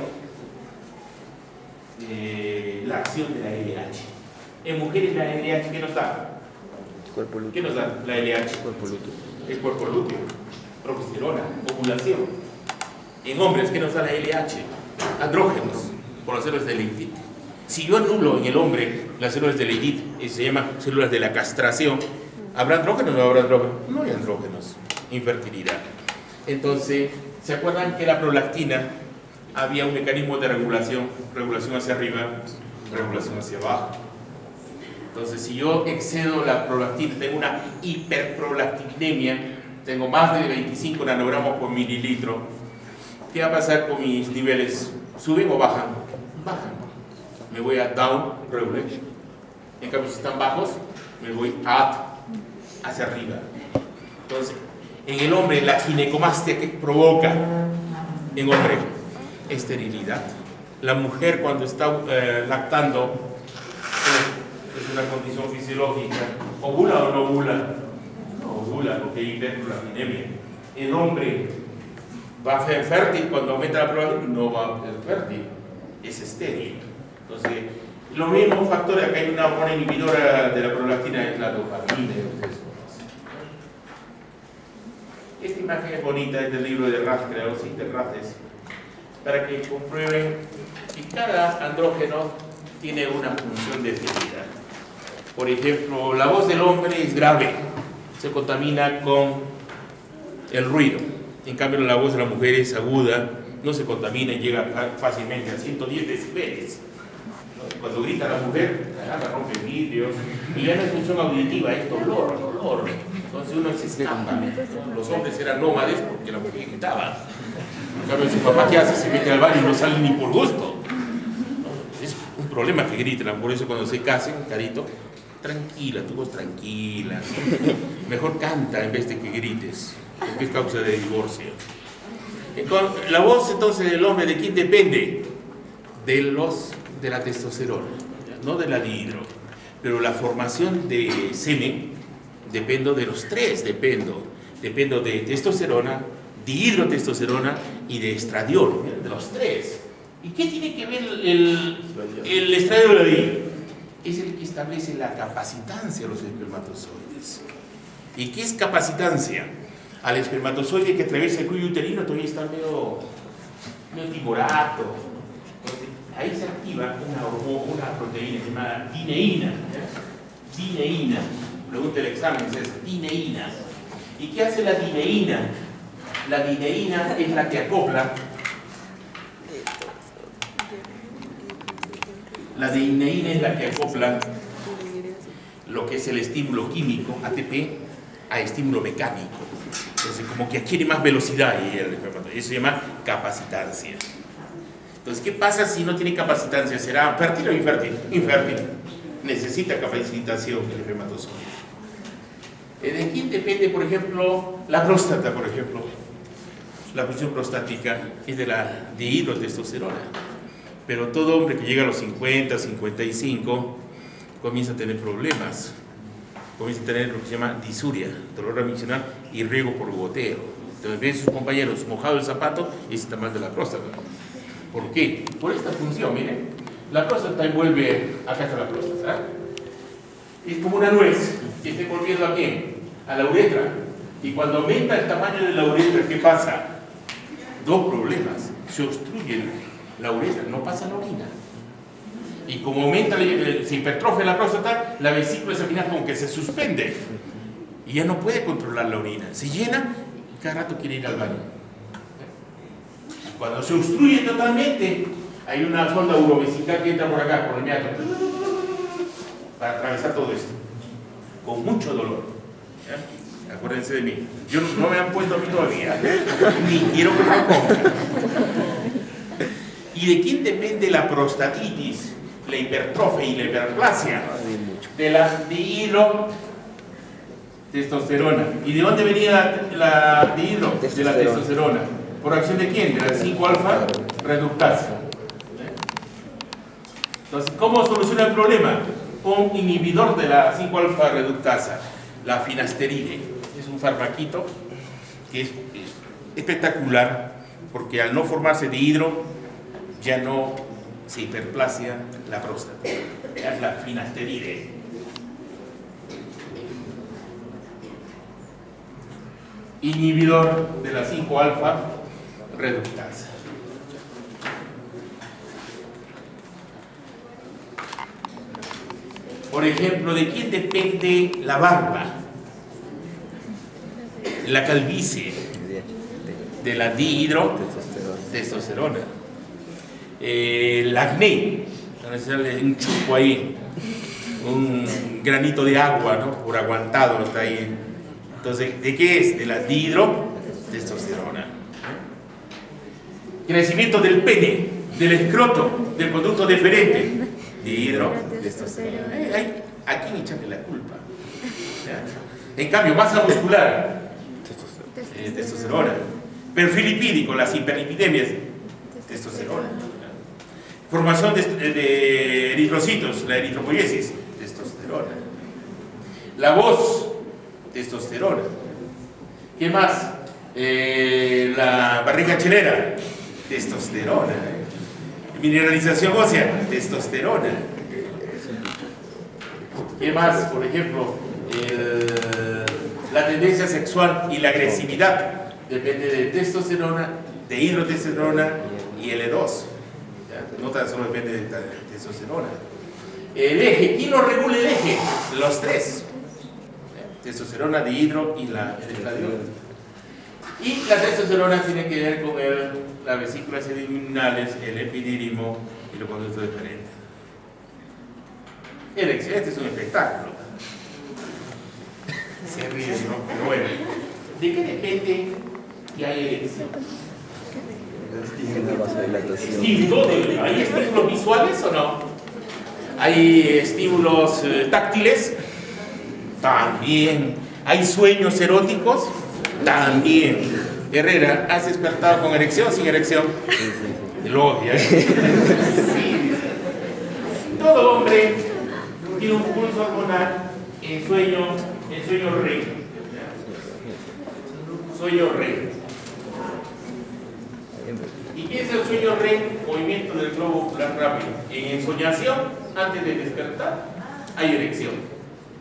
la acción de la LH. En mujeres la LH, ¿qué nos da? Cuerpo lúteo. ¿Qué nos da la LH? Cuerpo lúteo. El cuerpo lúteo, progesterona, ovulación. En hombres, ¿qué nos da la LH? Andrógenos, por las células de Leydig. Si yo anulo en el hombre las células de Leydig, y se llama células de la castración, ¿habrá andrógenos o no habrá andrógenos? No hay andrógenos, infertilidad. Entonces, ¿se acuerdan que la prolactina había un mecanismo de regulación hacia arriba, regulación hacia abajo? Entonces, si yo excedo la prolactina, tengo una hiperprolactinemia, tengo más de 25 nanogramos por mililitro, ¿qué va a pasar con mis niveles? ¿Suben o bajan? Bajan. Me voy a down regulation. En cambio, si están bajos, me voy up, hacia arriba. Entonces, en el hombre, la ginecomastia que provoca en hombre esterilidad. La mujer cuando está lactando, es una condición fisiológica. ¿Ovula o no ovula? No ovula, porque hay hiperprolactinemia. El hombre va a ser fértil cuando aumenta la prolactina, no va a ser fértil, es estéril. Entonces, los mismos factores, acá hay una hormona inhibidora de la prolactina, es la dopamina. imagen es bonita, es del libro de Rath, creador de Races, para que comprueben que cada andrógeno tiene una función definida. Por ejemplo, la voz del hombre es grave, se contamina con el ruido. En cambio, la voz de la mujer es aguda, no se contamina y llega fácilmente a 110 decibeles. Cuando grita la mujer, rompe vidrios, y ya no es función auditiva, es dolor. Entonces uno se escapa. Los hombres eran nómades porque la mujer gritaba. En cambio, su papá, ¿qué hace? Se mete al baño y no sale ni por gusto. Es un problema que griten, por eso cuando se casen, carito, tranquila, tu voz tranquila. Mejor canta en vez de que grites, porque es causa de divorcio. La voz entonces del hombre, ¿de quién depende? De la testosterona, no de la dihidro. Pero la formación de semen dependo de los tres, dependo de testosterona, dihidrotestosterona y de estradiol, de los tres. ¿Y qué tiene que ver el estradiol de la dihidro? Es el que establece la capacitancia de los espermatozoides. ¿Y qué es capacitancia? Al espermatozoide que atraviesa el cuello uterino todavía está medio timorato. Ahí se activa una proteína llamada dineína. Dineína. Pregunta el examen, es dineína. ¿Y qué hace la dineína? La dineína es la que acopla. La dineína es la que acopla lo que es el estímulo químico, ATP, a estímulo mecánico. Entonces, como que adquiere más velocidad y eso se llama capacitancia. Entonces, ¿qué pasa si no tiene capacitancia? ¿Será fértil o infértil? Infértil. Necesita capacitación el espermatozoide. ¿De quién depende, por ejemplo, la próstata, por ejemplo? La función prostática es de la dihidrotestosterona. Pero todo hombre que llega a los 50, 55, comienza a tener problemas. Comienza a tener lo que se llama disuria, dolor amicional y riego por goteo. Entonces ven sus compañeros mojado el zapato y está mal de la próstata. ¿Por qué? Por esta función, miren. La próstata envuelve, acá está la próstata, es como una nuez que está envolviendo a quién, a la uretra. Y cuando aumenta el tamaño de la uretra, ¿qué pasa? Dos problemas. Se obstruye la uretra, no pasa la orina. Y como aumenta, se hipertrofia la próstata, la vesícula seminal como que se suspende. Y ya no puede controlar la orina. Se llena y cada rato quiere ir al baño. Cuando se obstruye totalmente, hay una sonda urovesical que entra por acá, por el meato, para atravesar todo esto. Con mucho dolor. ¿Ya? Acuérdense de mí. Yo no me han puesto a mí todavía. Ni quiero que me pongan. ¿Y de quién depende la prostatitis, la hipertrofia y la hiperplasia? De la dihidrotestosterona. ¿Y de dónde venía la dihidro? De la testosterona. ¿Por acción de quién? De la 5-alfa reductasa. Entonces, ¿cómo soluciona el problema? Un inhibidor de la 5-alfa reductasa, la finasteride. Es un farmaquito que es espectacular porque al no formarse dihidro ya no se hiperplasia la próstata. Es la finasteride. Inhibidor de la 5-alfa reductasa. Por ejemplo, ¿de quién depende la barba? La calvicie. De la dihidrotestosterona. El acné, un chupo ahí, un granito de agua, ¿no? Por aguantado está ahí. Entonces, ¿de qué es? De la dihidrotestosterona. Crecimiento del pene, del escroto, del conducto deferente, dihidrotestosterona. ¿A quién echarle la culpa? ¿Ya? En cambio, masa muscular, testosterona. Perfil lipídico, las hiperlipidemias, testosterona. Formación de eritrocitos, la eritropoiesis, testosterona. La voz, testosterona. ¿Qué más? La barriga chelera, testosterona. Mineralización ósea, testosterona. ¿Qué más? Por ejemplo, la tendencia sexual y la agresividad, depende de testosterona, de hidrotestosterona y L2. ¿Ya? No tan solo depende de testosterona. El eje, ¿quién lo regula el eje? Los tres. Testosterona, dihidro y la estradiol. Y la testosterona tiene que ver con las vesículas seminales, el epidídimo y los conductos de Pareto. Este es un espectáculo. Se ríe, ¿no? Pero bueno, ¿de qué depende que haya erección? ¿Hay estímulos visuales o no? ¿Hay estímulos táctiles? También. ¿Hay sueños eróticos? También. Herrera, ¿has despertado con erección o sin erección? Logia. Sí. Todo hombre tiene un pulso hormonal en sueño REM. Sueño REM. ¿Y qué es el sueño REM? Movimiento del globo ocular rápido. En ensoñación, antes de despertar, hay erección.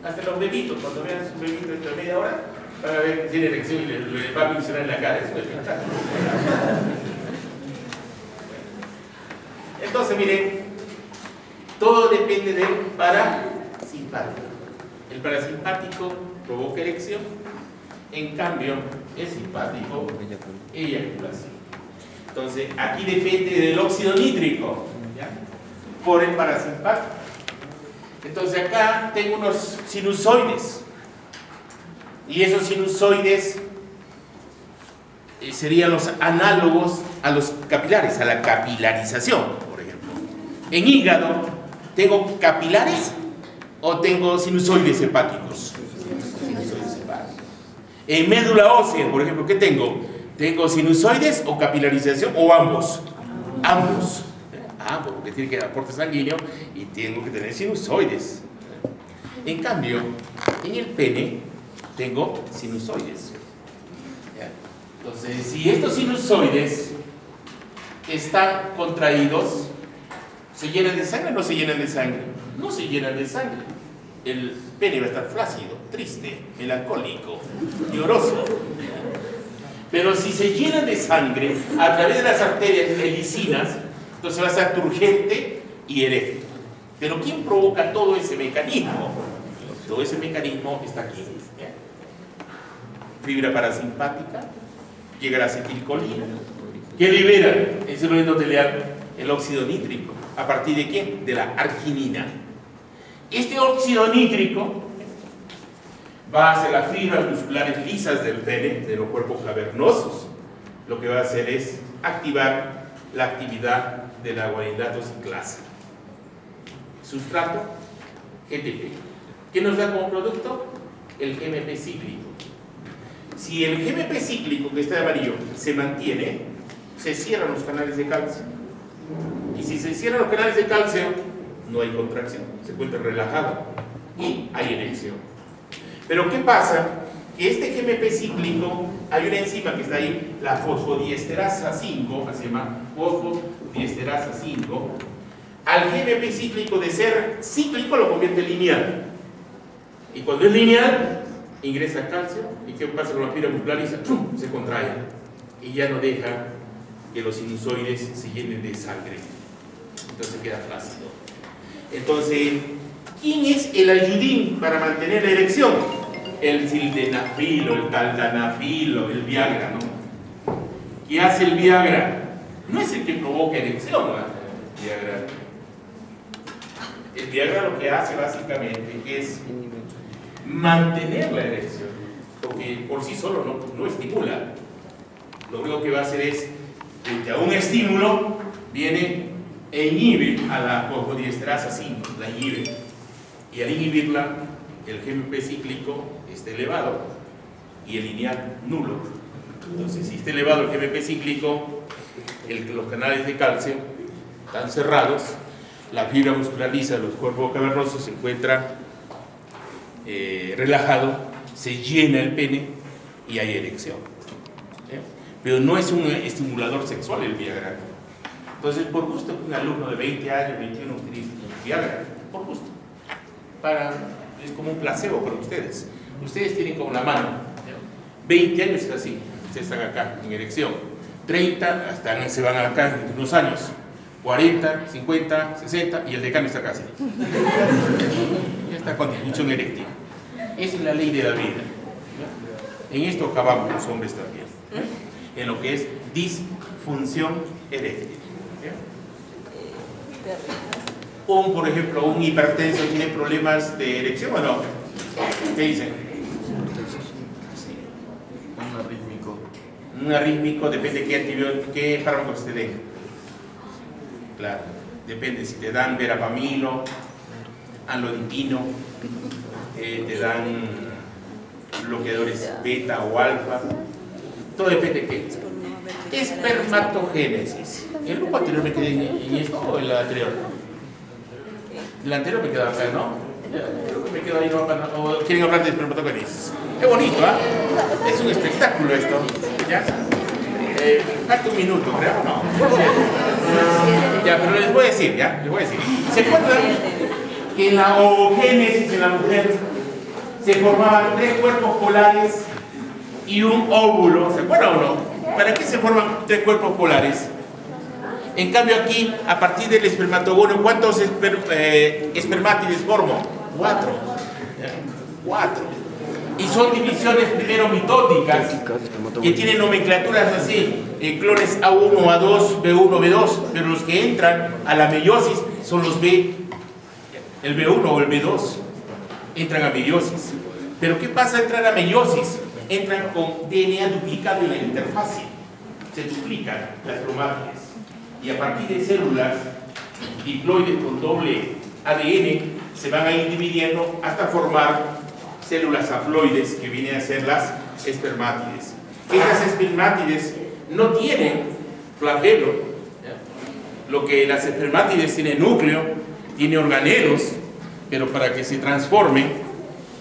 Hasta los bebitos, cuando vean su bebito dentro de media hora, van a ver que tiene erección y le va a funcionar en la cara. Es un espectáculo. Entonces, miren, todo depende del parasimpático. El parasimpático provoca erección, en cambio, el simpático, eyaculación. Entonces, aquí depende del óxido nítrico, ¿ya? Por el parasimpático. Entonces, acá tengo unos sinusoides. Y esos sinusoides serían los análogos a los capilares, a la capilarización, por ejemplo. En hígado, ¿tengo capilares o tengo sinusoides hepáticos? Sinusoides hepáticos. En médula ósea, por ejemplo, ¿qué tengo? ¿Tengo sinusoides o capilarización o ambos? Ambos. Ambos, porque tiene que dar aporte sanguíneo y tengo que tener sinusoides. En cambio, en el pene tengo sinusoides. ¿Ya? Entonces, si estos sinusoides están contraídos, ¿se llenan de sangre o no se llenan de sangre? No se llenan de sangre. El pene va a estar flácido, triste, melancólico, lloroso. Pero si se llenan de sangre a través de las arterias helicinas, entonces va a estar turgente y eréctil. Pero ¿quién provoca todo ese mecanismo? Todo ese mecanismo está aquí. ¿Ya? Fibra parasimpática, llega la acetilcolina, que libera en célula endotelial el óxido nítrico. ¿A partir de quién? De la arginina. Este óxido nítrico va hacia las fibras musculares lisas del pene, de los cuerpos cavernosos. Lo que va a hacer es activar la actividad de la guanidato ciclasa. Sustrato, GTP. ¿Qué nos da como producto? El GMP cíclico. Si el GMP cíclico, que está de amarillo, se mantiene, se cierran los canales de calcio. Y si se cierran los canales de calcio, no hay contracción, se encuentra relajado y hay erección. Pero ¿qué pasa? Que este GMP cíclico, hay una enzima que está ahí, la fosfodiesterasa 5, se llama fosfodiesterasa 5, al GMP cíclico de ser cíclico lo convierte en lineal. Y cuando es lineal, ingresa calcio, ¿y qué pasa con la fibra muscular? Se contrae y ya no deja que los sinusoides se llenen de sangre. Entonces queda flácido. Entonces, ¿quién es el ayudín para mantener la erección? El sildenafilo, el taldanafilo, el Viagra, ¿no? ¿Qué hace el Viagra? No es el que provoca erección, ¿no? El Viagra lo que hace básicamente es mantener la erección, porque por sí solo no estimula. Lo único que va a hacer es, frente a un estímulo, viene e inhibe a la fosfodiesterasa 5, la inhibe. Y al inhibirla, el GMP cíclico está elevado y el lineal nulo. Entonces, si está elevado el GMP cíclico, los canales de calcio están cerrados, la fibra muscular lisa de los cuerpos cavernosos se encuentra relajado, se llena el pene y hay erección. Pero no es un estimulador sexual el Viagra. Entonces, por gusto, un alumno de 20 años, 21, utiliza Viagra, por gusto. Es como un placebo para ustedes. Ustedes tienen como la mano. 20 años es así. ustedes están acá en erección. 30, hasta se van acá en unos años. 40, 50, 60 y el decano está casi. Ya está con disfunción eréctil. Esa es la ley de la vida. En esto acabamos los hombres también. En lo que es disfunción eréctil. Por ejemplo, un hipertenso tiene problemas de erección o no. ¿Qué dicen? Un arrítmico depende de qué antibiótico, qué fármacos te den. Claro, depende si te dan verapamilo, anlodipino, te dan bloqueadores beta o alfa. Todo depende de qué. Espermatogénesis. ¿El grupo anterior me quedé en esto o el anterior? El anterior me quedó acá, ¿no? Creo que me quedo ahí, ¿no? ¿O quieren hablar de espermatogénesis? Qué bonito, ¿ah? Es un espectáculo esto, ¿ya? Falta un minuto, creo, ¿no? Ya, pero les voy a decir, ¿ya? Les voy a decir. ¿Se acuerdan que en la oogénesis en la mujer se formaban 3 cuerpos polares y un óvulo? ¿Se acuerdan o no? ¿Para qué se forman 3 cuerpos polares? En cambio aquí, a partir del espermatogono, ¿cuántos espermátides formo? 4. 4. Y son divisiones primero mitóticas, que tienen nomenclaturas así, clones A1, A2, B1, B2, pero los que entran a la meiosis son los B, el B1 o el B2, entran a meiosis. Pero ¿qué pasa al entrar a meiosis? Entran con DNA duplicado en la interfase, se duplican las cromátides. Y a partir de células diploides con doble ADN se van a ir dividiendo hasta formar células haploides que vienen a ser las espermátides. Estas espermátides no tienen flagelo. Lo que las espermátides tienen núcleo, tiene organelos, pero para que se transformen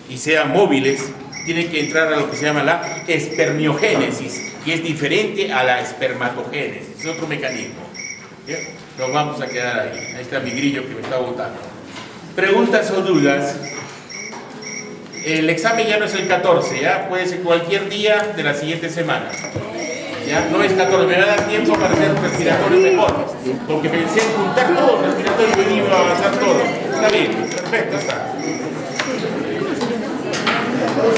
y sean móviles tienen que entrar a lo que se llama la espermiogénesis, que es diferente a la espermatogénesis, es otro mecanismo. ¿Bien? Nos vamos a quedar ahí. Ahí está mi grillo que me está botando. Preguntas o dudas. El examen ya no es el 14, ya puede ser cualquier día de la siguiente semana. Ya no es 14, me va a dar tiempo para hacer un respiratorio mejor, porque pensé en juntar todo, respiratorio y venir a avanzar todo. Está bien, perfecto, está.